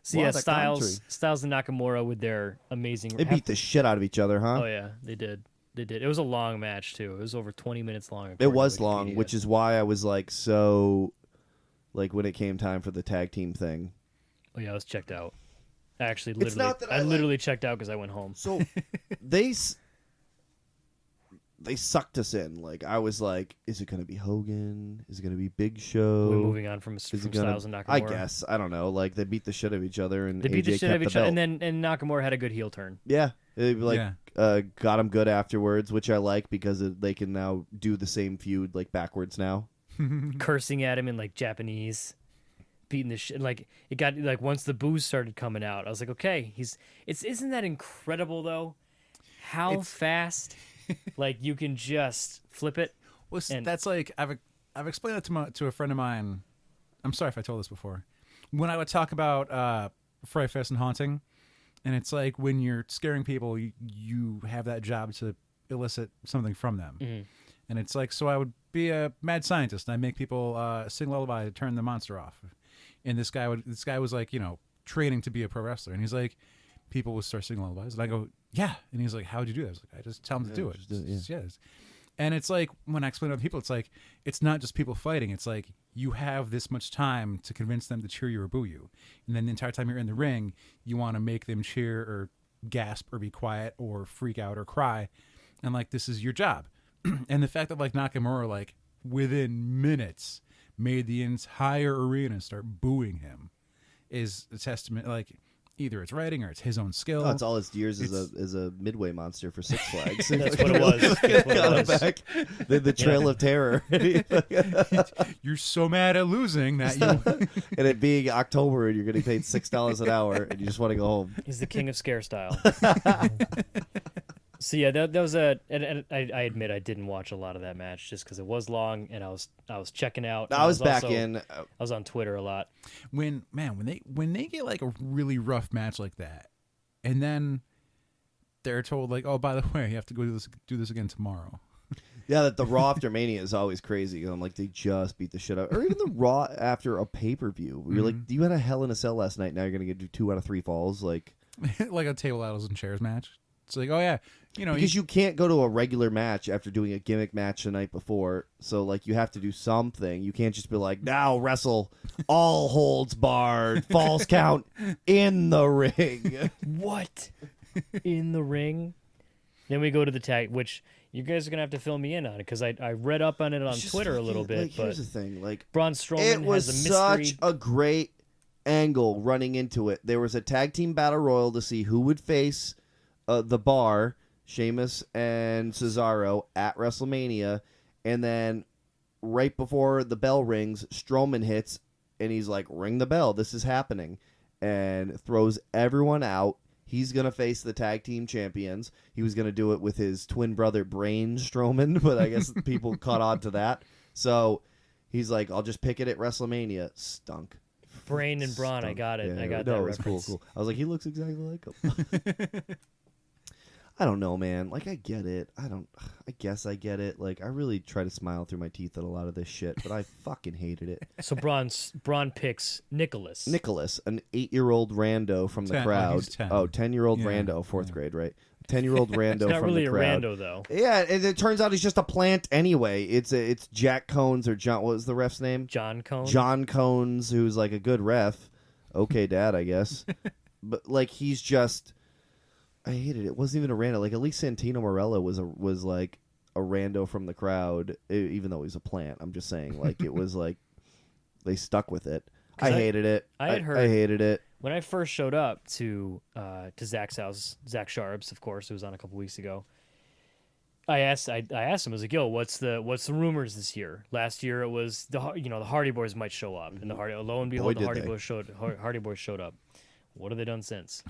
So yeah, Styles and Nakamura with their amazing. They beat the shit out of each other, huh? Oh yeah, they did. It was a long match too. It was over 20 minutes long. It was long, which is why I was like so, like when it came time for the tag team thing. Oh yeah, I was checked out. Actually, literally checked out because I went home. So they sucked us in. Like I was like, is it going to be Hogan? Is it going to be Big Show? We're moving on from Styles and Nakamura. I guess I don't know. Like they beat the shit out of each other, and they beat AJ the shit out of each other, and Nakamura had a good heel turn. Yeah, they got him good afterwards, which I like because they can now do the same feud like backwards now, cursing at him in like Japanese, beating the shit. Like it got like once the booze started coming out, I was like, okay, isn't that incredible though? How fast. Like you can just flip it. Well, that's like I've explained that to a friend of mine. I'm sorry if I told this before. When I would talk about Fright Fest and haunting, and it's like when you're scaring people, you have that job to elicit something from them. And it's like, so I would be a mad scientist, and I'd make people sing lullaby to turn the monster off. And this guy was like, training to be a pro wrestler, and he's like, people would start singing lullabies, and I go, yeah. And he's like, how'd you do that? I was like, I just tell them to do it. Yes. And it's like, when I explain to other people, it's like, it's not just people fighting. It's like, you have this much time to convince them to cheer you or boo you. And then the entire time you're in the ring, you want to make them cheer or gasp or be quiet or freak out or cry. And like, this is your job. And the fact that like Nakamura, like within minutes, made the entire arena start booing him is a testament. Like, either it's writing or it's his own skill. Oh, it's all his years as a midway monster for Six Flags. That's what it was. Back. The Trail of Terror. You're so mad at losing that you... And it being October and you're getting paid $6 an hour and you just want to go home. He's the king of scare style. So yeah, that was a. And I admit I didn't watch a lot of that match just because it was long, and I was checking out. I was back also, in. I was on Twitter a lot. When they get like a really rough match like that, and then they're told like, oh, by the way, you have to go do this again tomorrow. Yeah, that the Raw after Mania is always crazy. I'm like, they just beat the shit out. Or even the Raw after a pay-per-view. Where you're like, you had a Hell in a Cell last night. Now you're going to get 2 out of 3 falls. Like like a table ladders and chairs match. It's like, oh yeah, because you can't go to a regular match after doing a gimmick match the night before. So like, you have to do something. You can't just be like, now wrestle all holds barred, falls count in the ring. What? In the ring? Then we go to the tag, which you guys are gonna have to fill me in on it because I read up on it on Twitter a little bit. Like, here's the thing, like Braun Strowman it was has a mystery. such a great angle running into it. There was a tag team battle royal to see who would face the Bar, Sheamus and Cesaro at WrestleMania, and then right before the bell rings, Strowman hits and he's like, "Ring the bell, this is happening," and throws everyone out. He's going to face the tag team champions. He was going to do it with his twin brother, Braun Strowman, but I guess people caught on to that. So he's like, I'll just pick it at WrestleMania. Stunk. Braun and Braun, Stunk. I got it. Yeah, I got no, that it was reference. cool. I was like, he looks exactly like him. I don't know, man. Like, I get it. I guess I get it. Like, I really try to smile through my teeth at a lot of this shit, but I fucking hated it. So Braun picks Nicholas. Nicholas, an 8-year-old rando from the crowd. 10-year-old rando, 4th grade, right? 10-year-old rando It's not from really the crowd. a rando, though. Yeah, and it turns out he's just a plant anyway. It's Jack Cones or John. What was the ref's name? John Cone. John Cones, who's like a good ref. Okay, Dad, I guess. But like, he's just. I hated it. It wasn't even a rando. Like, at least Santino Marella was like a rando from the crowd, even though he's a plant. I'm just saying, like, it was like they stuck with it. I hated it. I had heard. I hated it. When I first showed up to Zach's house, Zach Sharps, of course, who was on a couple weeks ago, I asked him, I was like, "Yo, what's the rumors this year? Last year it was the Hardy Boys might show up, and lo and behold, the Hardy Boys showed up. What have they done since?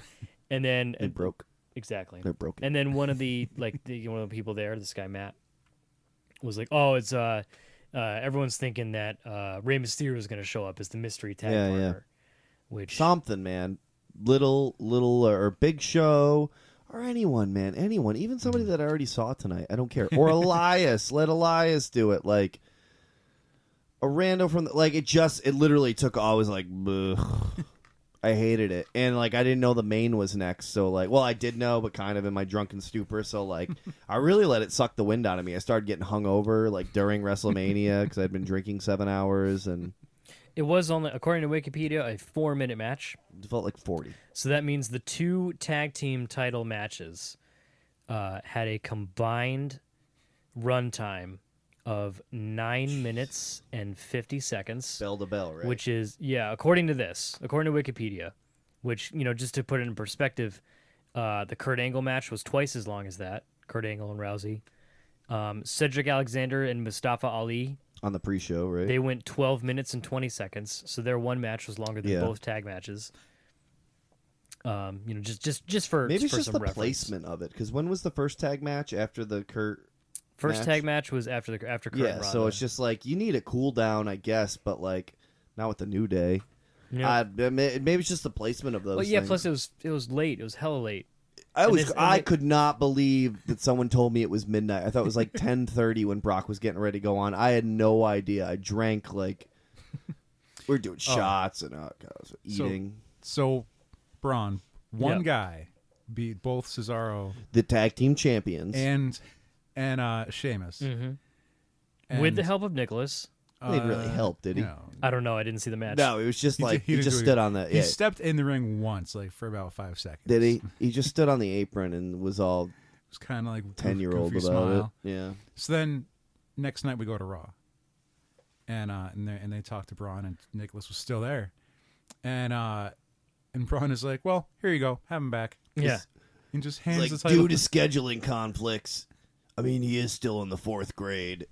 And then They broke. Exactly. They're broken. And then one of the one of the people there, this guy Matt, was like, "Oh, it's everyone's thinking that Rey Mysterio is going to show up as the mystery tag partner." Which something, man, little or Big Show or anyone, man, anyone, even somebody that I already saw tonight. I don't care. Or Elias, let Elias do it. Like a rando from like it literally took. I was like, ugh. I hated it. And, like, I didn't know the main was next. So, like, well, I did know, but kind of in my drunken stupor. So, like, I really let it suck the wind out of me. I started getting hungover, like, during WrestleMania because I'd been drinking 7 hours. And it was only, according to Wikipedia, a 4-minute match. It felt like 40. So that means the 2 tag team title matches had a combined runtime of 9 minutes and 50 seconds. Bell to bell, right? Which is, according to Wikipedia, which, just to put it in perspective, the Kurt Angle match was twice as long as that. Kurt Angle and Rousey. Cedric Alexander and Mustafa Ali. On the pre-show, right? They went 12 minutes and 20 seconds. So their one match was longer than both tag matches. Just for maybe it's for just some the reference. placement of it. Because when was the first tag match after the Kurt? First tag match was after Kurt. Yeah, and so it's just like you need a cool down, I guess, but like not with the New Day. Yeah. Maybe it's just the placement of those. Well, yeah. things. Plus, it was late. It was hella late. I could not believe that someone told me it was midnight. I thought it was like 10:30 when Brock was getting ready to go on. I had no idea. I drank like we were doing shots and I was eating. So Braun, one guy beat both Cesaro, the tag team champions, and Sheamus. Mm-hmm. With the help of Nicholas. They didn't really help, did he? No. I don't know. I didn't see the match. No, it was just like he just stood on that. He stepped in the ring once, like for about 5 seconds. Did he? He just stood on the apron and was all. It was kind of like 10-year-old about smile. it. Yeah. So then next night we go to Raw, and they talked to Braun, and Nicholas was still there, and Braun is like, "Well, here you go, have him back." Yeah. And just hands like, the title. due to scheduling conflicts, I mean, he is still in the 4th grade.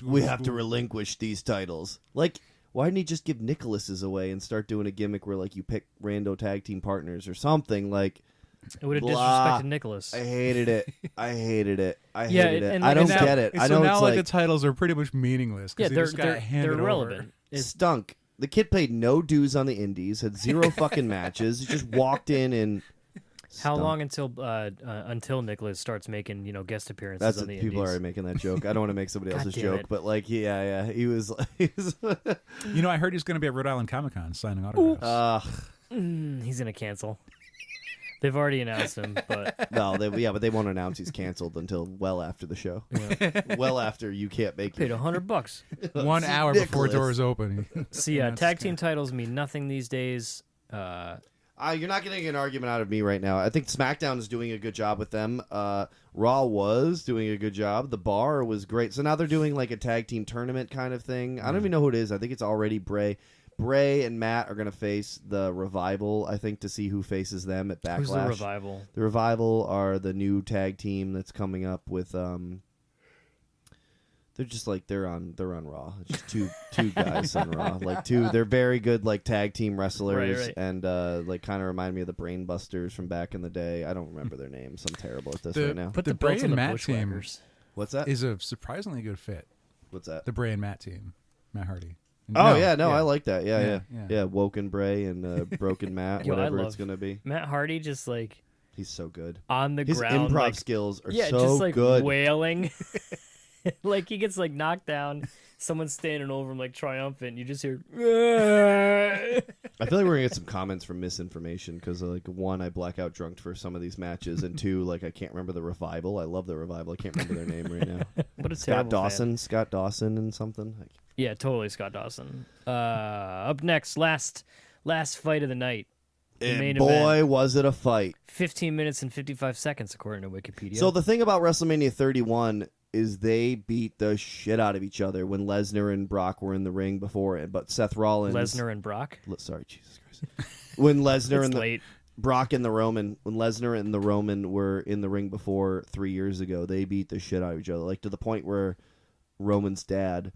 We have to relinquish these titles. Like, why didn't he just give Nicholas's away and start doing a gimmick where, like, you pick rando tag team partners or something? Like, It would have disrespected Nicholas. I hated it. I hated it. I don't get it. I know now it's like the titles are pretty much meaningless. Yeah, they're irrelevant. It stunk. The kid paid no dues on the indies, had 0 fucking matches. He just walked in and How long until Nicholas starts making guest appearances on the people indies? are making that joke. I don't want to make somebody else's joke, but like yeah, he was. I heard he's going to be at Rhode Island Comic Con signing autographs. He's gonna cancel. They've already announced him, but no, but they won't announce he's canceled until well after the show. Yeah. Well after you can't make paid $100. 1 hour before doors open. See, tag team titles mean nothing these days. You're not getting an argument out of me right now. I think SmackDown is doing a good job with them. Raw was doing a good job. The Bar was great. So now they're doing like a tag team tournament kind of thing. I don't even know who it is. I think it's already Bray. Bray and Matt are going to face the Revival, I think, to see who faces them at Backlash. Who's the Revival? The Revival are the new tag team that's coming up with. They're just like they're on Raw. It's just two guys on Raw. Like they're very good like tag team wrestlers, right. And like kind of remind me of the Brainbusters from back in the day. I don't remember their names. I'm terrible at this right now. Put the Bray and Matt team. What's that? Is a surprisingly good fit. What's that? The Bray and Matt team. Matt Hardy. I like that. Yeah. Woken Bray and Broken Matt, whatever it's gonna be. Matt Hardy just like he's so good on the His ground. Improv like, skills are just so like good. Wailing, like he gets like knocked down. Someone's standing over him like triumphant. You just hear. I feel like we're gonna get some comments from misinformation because like 1, I black out drunk for some of these matches, and 2, like I can't remember the Revival. I love the Revival. I can't remember their name right now. What a Scott Dawson and something. Yeah, totally Scott Dawson. Up next, last fight of the night. And boy, was it a fight. 15 minutes and 55 seconds, according to Wikipedia. So the thing about WrestleMania 31 is they beat the shit out of each other when Lesnar and Brock were in the ring before it. But Seth Rollins... Lesnar and Brock? Sorry, Jesus Christ. When Lesnar and Brock and the Roman... When Lesnar and the Roman were in the ring before 3 years ago, they beat the shit out of each other. Like to the point where Roman's dad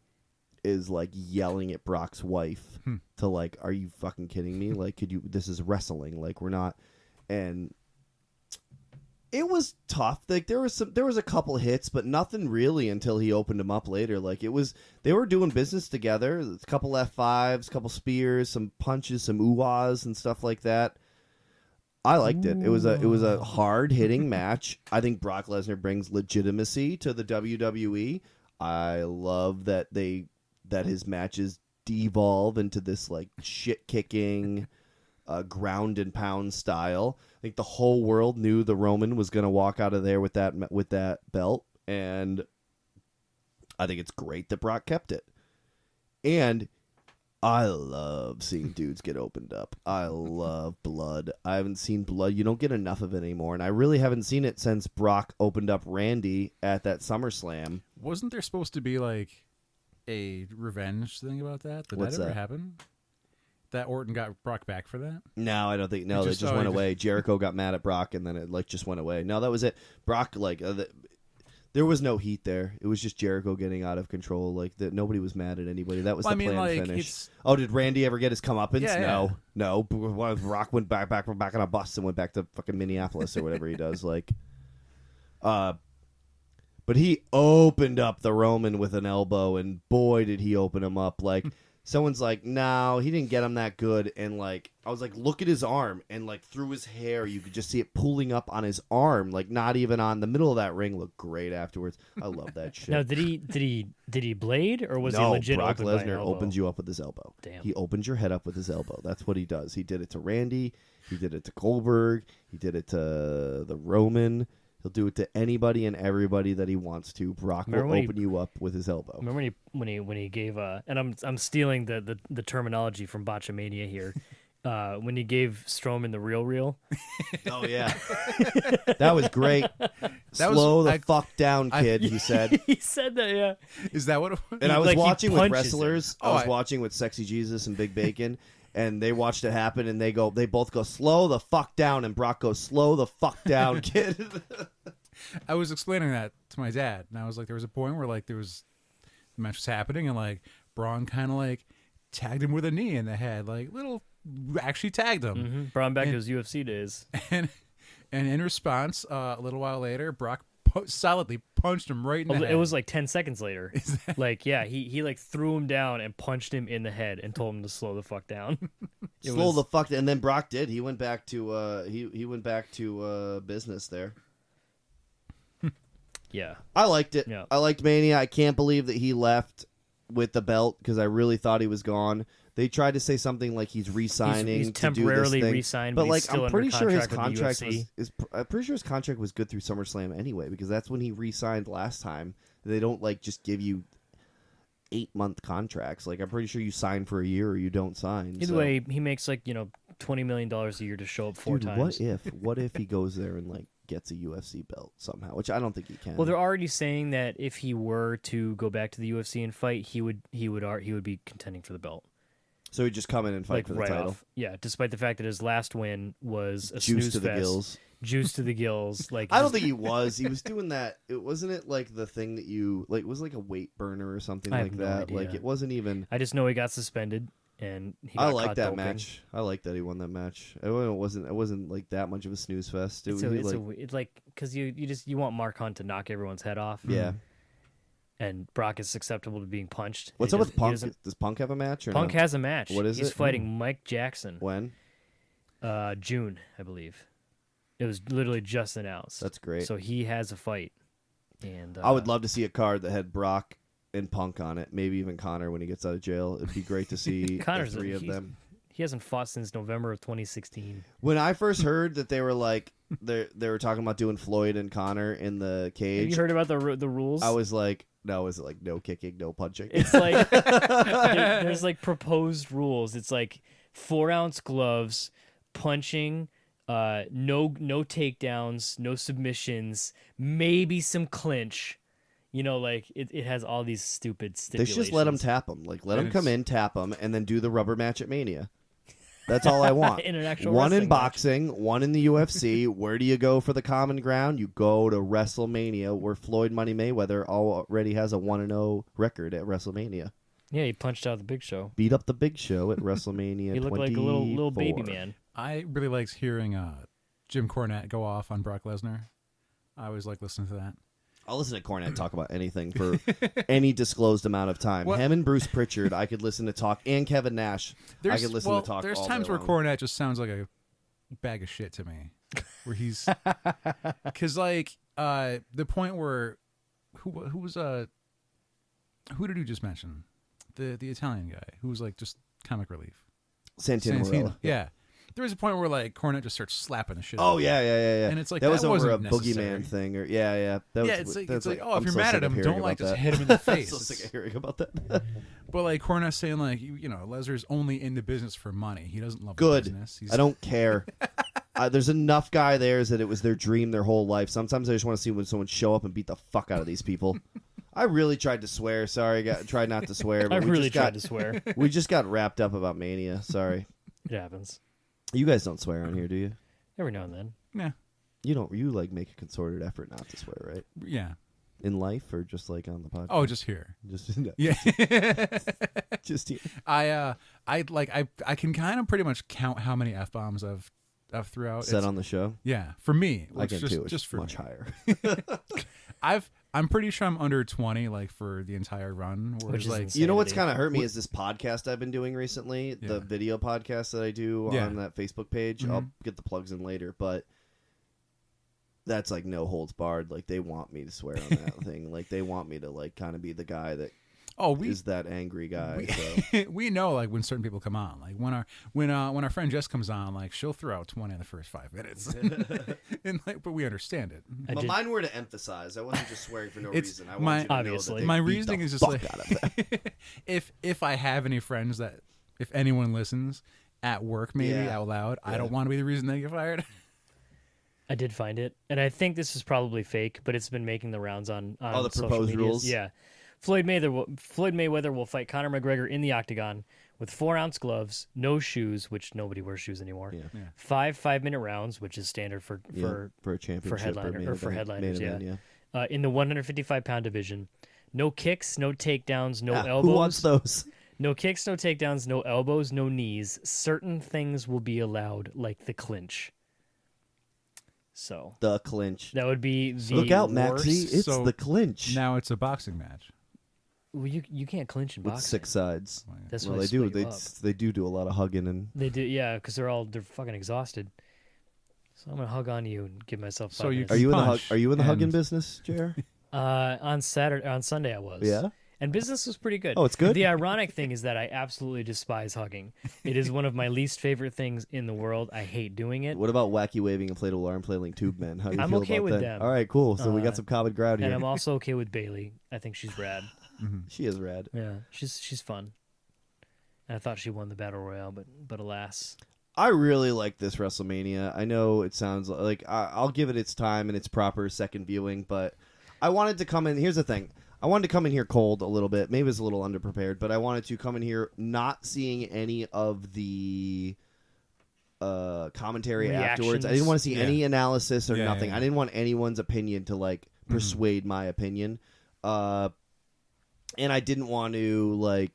is like yelling at Brock's wife to like, are you fucking kidding me? Like, this is wrestling. Like, we're not. And it was tough. Like there was a couple hits, but nothing really until he opened them up later. Like they were doing business together. A couple F5s, couple spears, some punches, some ooh-ahs and stuff like that. I liked it. It was a hard hitting match. I think Brock Lesnar brings legitimacy to the WWE. I love that his matches devolve into this like shit kicking, ground and pound style. I think the whole world knew the Roman was going to walk out of there with that belt, and I think it's great that Brock kept it. And I love seeing dudes get opened up. I love blood. I haven't seen blood. You don't get enough of it anymore, and I really haven't seen it since Brock opened up Randy at that SummerSlam. Wasn't there supposed to be like a revenge thing about that? Did that ever happen? That Orton got Brock back for that? No, I don't think. No, they just went away. Jericho got mad at Brock, and then it like just went away. No, that was it. Brock there was no heat there. It was just Jericho getting out of control. Like nobody was mad at anybody. That was the planned finish. Oh, did Randy ever get his comeuppance? Yeah, no. Brock went back on a bus and went back to fucking Minneapolis or whatever he does. Like, but he opened up the Roman with an elbow, and boy, did he open him up. Like, someone's like, no, he didn't get him that good. And, like, I was like, look at his arm. And, like, through his hair, you could just see it pulling up on his arm. Like, not even on the middle of that ring. Looked great afterwards. I love that shit. Now, did he blade, or was he legit? Brock Lesnar opens you up with his elbow. Damn. He opens your head up with his elbow. That's what he does. He did it to Randy. He did it to Goldberg. He did it to the Roman. He'll do it to anybody and everybody that he wants to. Brock will open you up with his elbow. Remember when he gave and I'm stealing the terminology from Botchamania here. When he gave Strowman the real. Oh yeah, that was great. Slow the fuck down, kid. He said. He said that. Yeah. Is that what it was? And I was watching with wrestlers. I was watching with Sexy Jesus and Big Bacon. And they watched it happen, and they both go, slow the fuck down, and Brock goes, slow the fuck down, kid. I was explaining that to my dad, and I was like, there was a point where like the match was happening, and like Braun kind of like tagged him with a knee in the head, like actually tagged him. Brought him back to his UFC days. And And in response, a little while later, Brock solidly punched him right in the head. It was like 10 seconds later. Like, yeah, he like threw him down and punched him in the head and told him to slow the fuck down. The fuck down. And then Brock did. He went back to he went back to business there. Yeah. I liked it. Yeah. I liked Mania. I can't believe that he left with the belt because I really thought he was gone. They tried to say something like he's re-signing. He's temporarily re-signed, but like I'm pretty sure his contract I'm pretty sure his contract was good through SummerSlam anyway because that's when he re-signed last time. They don't like just give you 8-month contracts. Like I'm pretty sure you sign for a year or you don't sign. Either way, he makes like $20 million a year to show up 4 times. What if he goes there and like gets a UFC belt somehow, which I don't think he can. Well, they're already saying that if he were to go back to the UFC and fight, he would be contending for the belt. So he'd just come in and fight for the title. Yeah, despite the fact that his last win was a juice snooze to the fest. gills. Juice to the gills. Like I don't think he was. He was doing that. It wasn't it like the thing that you like. It was like a weight burner or something like that. Idea. Like it wasn't even. I just know he got suspended and he got I like caught that doping. match. I like that he won that match. It wasn't like that much of a snooze fest. It's like because you want Mark Hunt to knock everyone's head off. Yeah. And Brock is susceptible to being punched. What's up with Punk? Does Punk have a match? Or Punk no? has a match. What is He's it? fighting Mike Jackson. When? June, I believe. It was literally just announced. That's great. So he has a fight. And I would love to see a card that had Brock and Punk on it. Maybe even Connor when he gets out of jail. It'd be great to see the three of them. He hasn't fought since November of 2016. When I first heard that they were like they were talking about doing Floyd and Connor in the cage. Have you heard about the rules? I was like, no, is it like no kicking, no punching? It's like there's like proposed rules. It's like 4-ounce gloves, punching, no takedowns, no submissions, maybe some clinch. Like it has all these stupid stipulations. They should just let him tap him. Like let him come in, tap him, and then do the rubber match at Mania. That's all I want. In an actual one in match. boxing, one in the UFC. Where do you go for the common ground? You go to WrestleMania, where Floyd Money Mayweather already has a 1-0 record at WrestleMania. Yeah, he punched out the Big Show. Beat up the Big Show at WrestleMania. He looked like a little baby man. I really liked hearing Jim Cornette go off on Brock Lesnar. I always like listening to that. I'll listen to Cornette talk about anything for any disclosed amount of time. Well, him and Bruce Pritchard, I could listen to talk, and Kevin Nash, I could listen to talk. There's all times day where long. Cornette just sounds like a bag of shit to me, where he's because like the point where who did you just mention the Italian guy who was like just comic relief Santino Marella. Yeah. There was a point where like Cornette just starts slapping the shit. Oh yeah. And it's like that was over a necessary. Boogeyman thing, or yeah. That was, it's like oh, I'm if you're so mad sick at of him, hearing don't like about just that. hit him in the face. I'm so sick of hearing about that. But like Cornette saying like Lesnar's only in the business for money. He doesn't love Good. the business. I don't care. There's enough guy there that it was their dream their whole life. Sometimes I just want to see when someone show up and beat the fuck out of these people. I really tried to swear. Sorry, tried not to swear. But I really tried to swear. We just got wrapped up about Mania. Sorry. It happens. You guys don't swear on here, do you? Every now and then. Yeah. You don't. You like make a concerted effort not to swear, right? Yeah. In life or just like on the podcast? Oh, just here. Just Yeah. just here. I can kind of pretty much count how many F-bombs I've threw out. Said on the show? Yeah, for me. I can too. It's just for much me. higher. I'm pretty sure I'm under 20 like for the entire run. Which is like insane. You know what's kind of hurt me is this podcast I've been doing recently, the video podcast that I do on that Facebook page. Mm-hmm. I'll get the plugs in later, but that's like no holds barred. Like they want me to swear on that thing. Like they want me to like kind of be the guy that is that angry guy. We know like when certain people come on, like when our friend Jess comes on, like she'll throw out 20 in the first 5 minutes, and like, but we understand it. But mine were to emphasize. I wasn't just swearing for no reason. I wanted you to obviously. know that My reasoning is just like that. if I have any friends that if anyone listens at work maybe out loud, I don't want to be the reason they get fired. I did find it, and I think this is probably fake, but it's been making the rounds on all the social proposed medias. rules. Yeah. Floyd Mayweather will fight Conor McGregor in the octagon with 4-ounce gloves, no shoes, which nobody wears shoes anymore. Yeah. 5-minute rounds, which is standard for a championship for headliners. main event. In the 155-pound division, no kicks, no takedowns, no elbows. Who wants those? No kicks, no takedowns, no elbows, no knees. Certain things will be allowed, like the clinch. So the clinch. That would be the Look out, worst. Maxie! It's the clinch. Now it's a boxing match. Well, you can't clinch in with boxing. 6 sides. That's well, why they do. They do a lot of hugging and they do. Yeah, because they're fucking exhausted. So I'm gonna hug on you and give myself. 5 Are minutes. you in the hugging business, JR? On Sunday I was. Yeah. And business was pretty good. Oh, it's good? The ironic thing is that I absolutely despise hugging. It is one of my least favorite things in the world. I hate doing it. What about wacky waving inflatable arm flailing tube men? How do you feel okay about with that? them. All right, cool. So we got some common ground here. And I'm also okay with Bailey. I think she's rad. She is rad. Yeah, she's fun. And I thought she won the battle royale, but alas. I really like this WrestleMania. I know it sounds like I'll give it its time and its proper second viewing, but I wanted to come in. Here's the thing. I wanted to come in here cold a little bit. Maybe it's a little underprepared, but I wanted to come in here not seeing any of the commentary Reactions. afterwards. I didn't want to see any analysis or nothing. Yeah. I didn't want anyone's opinion to persuade my opinion. And I didn't want to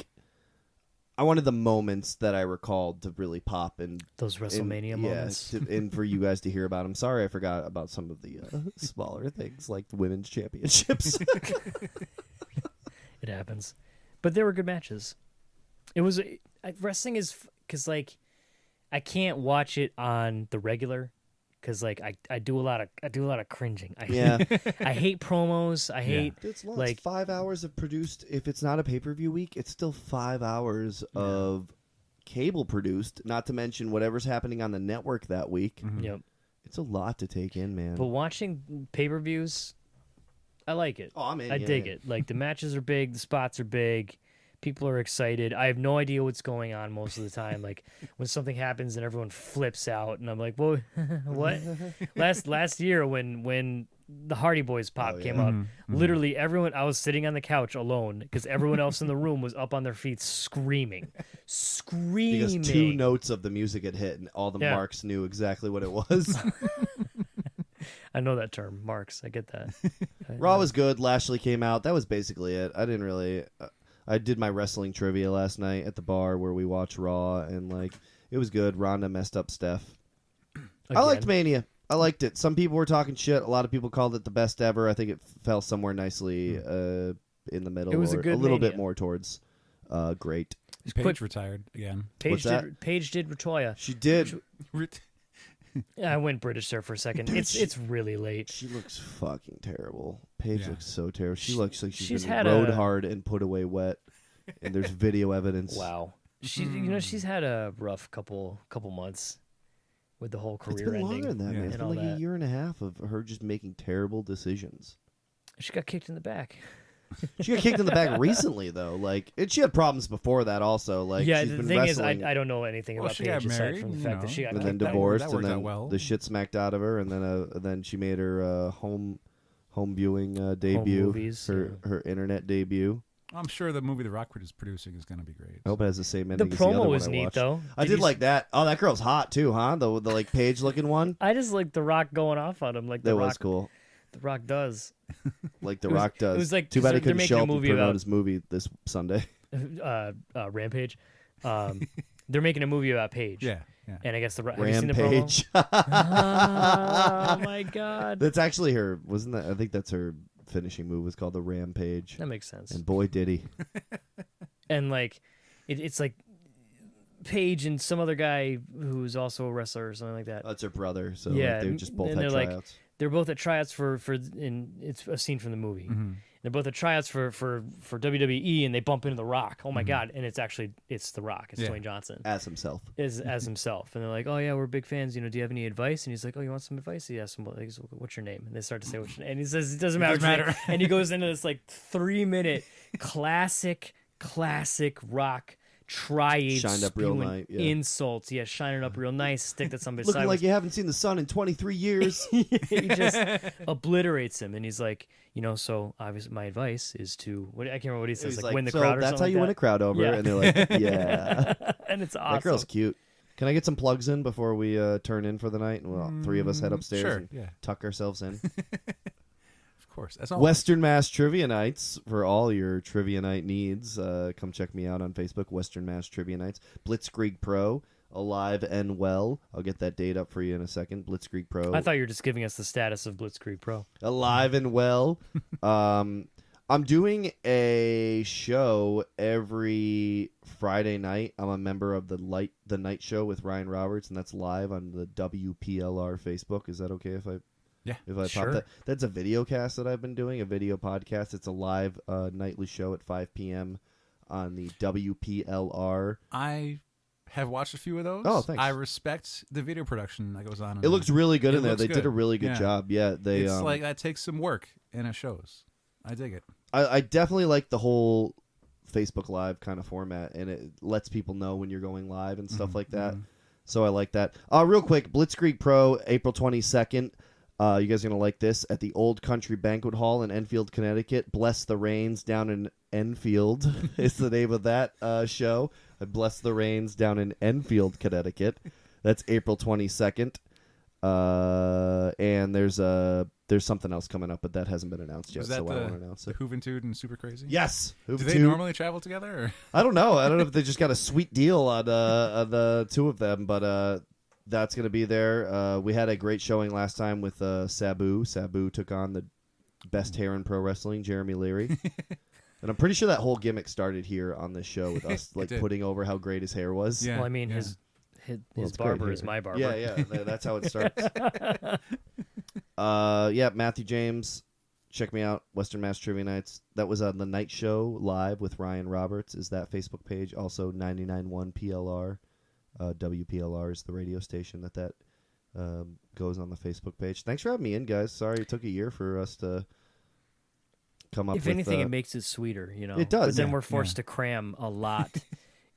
I wanted the moments that I recalled to really pop and those WrestleMania moments. And for you guys to hear about. I'm sorry I forgot about some of the smaller things like the women's championships. It happens, but there were good matches. It was wrestling is because I can't watch it on the regular because I do a lot of cringing. I hate promos. I hate it's 5 hours of produced. If it's not a pay-per-view week, it's still 5 hours of cable produced. Not to mention whatever's happening on the network that week. Yep, it's a lot to take in, man. But watching pay-per-views, I like it. Oh, I'm in. I dig it. Like the matches are big, the spots are big. People are excited. I have no idea what's going on most of the time. Like when something happens and everyone flips out, and I'm like, "Whoa, what?" last year when the Hardy Boys pop came up, literally everyone. I was sitting on the couch alone because everyone else in the room was up on their feet screaming. Because 2 notes of the music had hit, and all the marks knew exactly what it was. I know that term, marks. I get that. Raw was good. Lashley came out. That was basically it. I didn't really. I did my wrestling trivia last night at the bar where we watched Raw, and it was good. Ronda messed up Steph. Again. I liked Mania. I liked it. Some people were talking shit. A lot of people called it the best ever. I think it fell somewhere nicely in the middle. It was a good little Mania. bit more towards great. Paige retired again. Paige did retire. She did. I went British there for a second. Dude, it's really late. She looks fucking terrible. Paige looks so terrible. She looks like she's been rode hard and put away wet. And there's video evidence. Wow. She's had a rough couple months with the whole career it's been ending. Longer than that, man. It's been a year and a half of her just making terrible decisions. She got kicked in the back. She got kicked in the back recently, though. She had problems before that, also. She's been the thing wrestling. is, I don't know anything about Paige aside from the fact that she got and kicked then divorced, and then well. the shit smacked out of her, and then she made her home viewing debut, movies, her internet debut. I'm sure the movie The Rock is producing is going to be great. I hope it has the same The ending. as the other promo one was I neat, watched. though. I did like that. Oh, that girl's hot too, huh? The Paige looking one. I just like The Rock going off on him, that was cool. The Rock does. Like The Rock does. It was like too bad he couldn't show up a and movie promote about his movie this Sunday. Rampage. They're making a movie about Paige. Yeah. And I guess the Rock. Have you seen the Rampage. promo? Oh my god. That's actually her. Wasn't that? I think that's her finishing move. Was called the Rampage. That makes sense. And boy, did he. And it's like Paige and some other guy who's also a wrestler or something like that. That's her brother. So Yeah, they just both and had they're tryouts. They're both at tryouts for and it's a scene from the movie. They're both at tryouts for WWE, and they bump into The Rock. Oh my god! And it's The Rock. It's Dwayne Johnson As himself. as himself. And they're like, "Oh yeah, we're big fans. Do you have any advice?" And he's like, "Oh, you want some advice?" He asks him, "What's your name?" And they start to say, "What's your name?" And he says, "It doesn't matter." And he goes into this 3-minute classic Rock triade Shined up real spewing nice, insults. Yeah, shining up real nice. Stick that somebody Looking sideways. like you haven't seen the sun in 23 years. He just obliterates him, and he's like, so obviously my advice is to I can't remember what he says, Like, win the so crowd. Or that's something how you like win a crowd over, Yeah. and they're like, yeah. and it's awesome. That girl's cute. Can I get some plugs in before we turn in for the night? And 3 of us head upstairs and tuck ourselves in. Of course. That's all. Western Mass Trivia Nights for all your trivia night needs. Come check me out on Facebook, Western Mass Trivia Nights. Blitzkrieg Pro, alive and well. I'll get that date up for you in a second. Blitzkrieg Pro. I thought you were just giving us the status of Blitzkrieg Pro. Alive and well. I'm doing a show every Friday night. I'm a member of the Night Show with Ryan Roberts, and that's live on the WPLR Facebook. Is that okay if I Sure. pop that? That's a video cast that I've been doing, a video podcast. It's a live nightly show at 5 p.m. on the WPLR. I have watched a few of those. Oh, thanks. I respect the video production that goes on. It looks really good in there. They good. did a really good job. Yeah, it's like that takes some work, and it shows. I dig it. I definitely like the whole Facebook Live kind of format, and it lets people know when you're going live and stuff like that. So I like that. Real quick, Blitzkrieg Pro, April 22nd. You guys are going to like this. At the Old Country Banquet Hall in Enfield, Connecticut. Bless the Rains down in Enfield is the name of that show. Bless the Rains down in Enfield, Connecticut. That's April 22nd. And there's something else coming up, but that hasn't been announced yet, so I won't announce it. Juventud and Super Crazy? Yes. Do they normally travel together? Or? I don't know. I don't know if they just got a sweet deal on the two of them, but that's going to be there. We had a great showing last time with Sabu. Sabu took on the best hair in pro wrestling, Jeremy Leary. And I'm pretty sure that whole gimmick started here on this show with us like putting over how great his hair was. Yeah. Well, I mean, his barber is my barber. Yeah, that's how it starts. Matthew James, check me out, Western Mass Trivia Nights. That was on the Night Show live with Ryan Roberts, is that Facebook page. Also 99.1 PLR. WPLR is the radio station that goes on the Facebook page. Thanks for having me in, guys. Sorry it took a year for us to come up with... If anything, it makes it sweeter, you know? It does. But then we're forced to cram a lot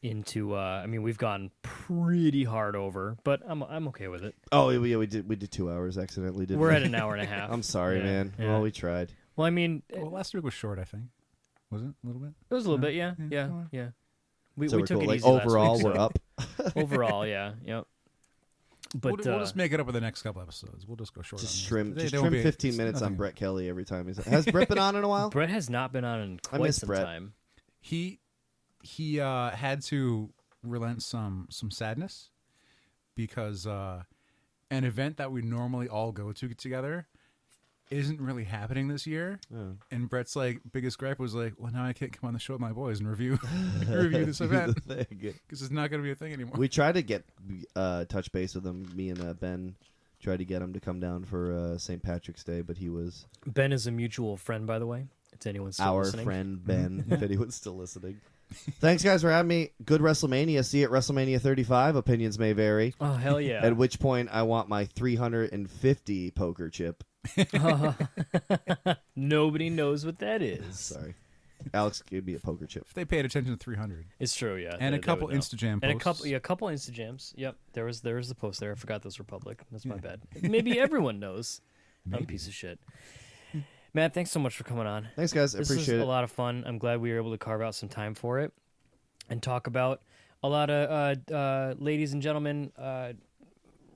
into... we've gone pretty hard over, but I'm okay with it. Oh, yeah, we did 2 hours accidentally, didn't we? We're at an hour and a half. I'm sorry, man. Yeah. Well, we tried. Well, I mean... last week was short, I think. Was it? A little bit? It was a little bit, yeah. We So took cool. it Like, easy overall, last week, we're up. Overall, yeah. Yep. But we'll just make it up with the next couple episodes. We'll just go short. Just on trim 15 minutes on Brett Kelly every time. Has Brett been on in a while? Brett has not been on in quite some Brett. time. He had to relent some sadness because an event that we normally all go to together isn't really happening this year. Oh. And Brett's biggest gripe was well, now I can't come on the show with my boys and review this event because it's not going to be a thing anymore. We tried to get touch base with him. Me and Ben tried to get him to come down for St. Patrick's Day, but he was... Ben is a mutual friend, by the way. If anyone's still listening. Our friend Ben, if anyone's still listening. Thanks, guys, for having me. Good WrestleMania. See you at WrestleMania 35. Opinions may vary. Oh, hell yeah. At which point, I want my 350 poker chip. Nobody knows what that is. Sorry. Alex gave me a poker chip. If they paid attention to 300. It's true, yeah. And a couple Instagram posts. And a couple Instajams. Yep. There was the post there. I forgot those were public. That's my bad. Maybe everyone knows. I'm a piece of shit. Matt, thanks so much for coming on. Thanks, guys. I appreciate it. This is a lot of fun. I'm glad we were able to carve out some time for it and talk about a lot of ladies and gentlemen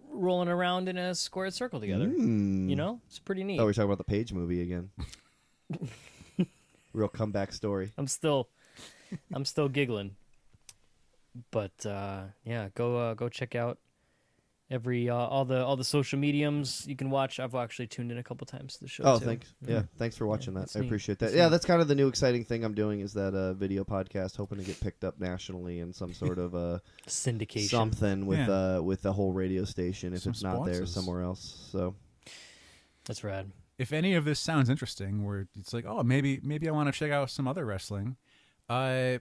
rolling around in a squared circle together. You know? It's pretty neat. Oh, we're talking about the Page movie again. Real comeback story. I'm still giggling. But go check out all the social mediums you can watch. I've actually tuned in a couple times to the show. Oh, too. thanks. Yeah, thanks for watching that. I neat. appreciate that. Yeah, that's kind of the new exciting thing I'm doing is that video podcast, hoping to get picked up nationally in some sort of syndication, something with the whole radio station if it's not there somewhere else. So that's rad. If any of this sounds interesting, where it's maybe I want to check out some other wrestling.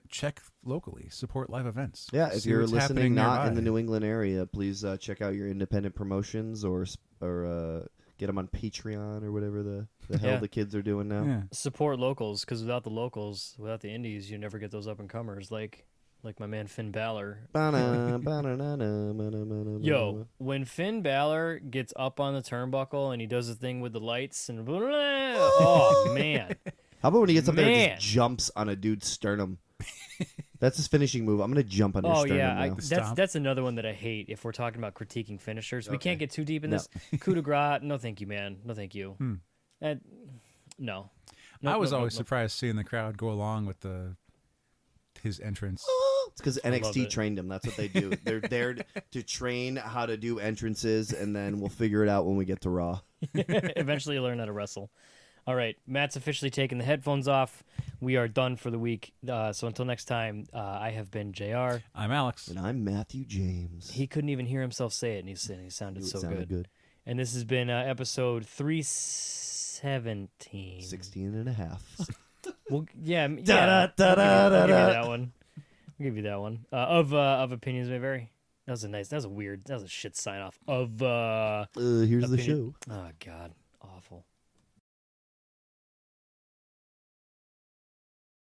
Check locally, support live events. Yeah, if you're listening not nearby. in the New England area, please check out your independent promotions or get them on Patreon or whatever the hell the kids are doing now. Yeah. Support locals, because without the indies, you never get those up and comers like my man Finn Balor. Yo, when Finn Balor gets up on the turnbuckle and he does the thing with the lights and oh man. How about when he gets up there and just jumps on a dude's sternum? That's his finishing move. I'm going to jump on his sternum now. That's another one that I hate if we're talking about critiquing finishers. We can't get too deep in this. Coup de grace, no thank you, man. No thank you. No. I was always surprised seeing the crowd go along with his entrance. It's because NXT trained him. That's what they do. They're there to train how to do entrances, and then we'll figure it out when we get to Raw. Eventually you'll learn how to wrestle. All right, Matt's officially taken the headphones off. We are done for the week. So until next time, I have been JR. I'm Alex. And I'm Matthew James. He couldn't even hear himself say it, and he sounded so good. And this has been episode 317. 16 and a half. Well, yeah. I'll give you that one. I'll give you that one. Of Opinions May Vary. That was a shit sign off. Of here's the show. Oh, God. Awful.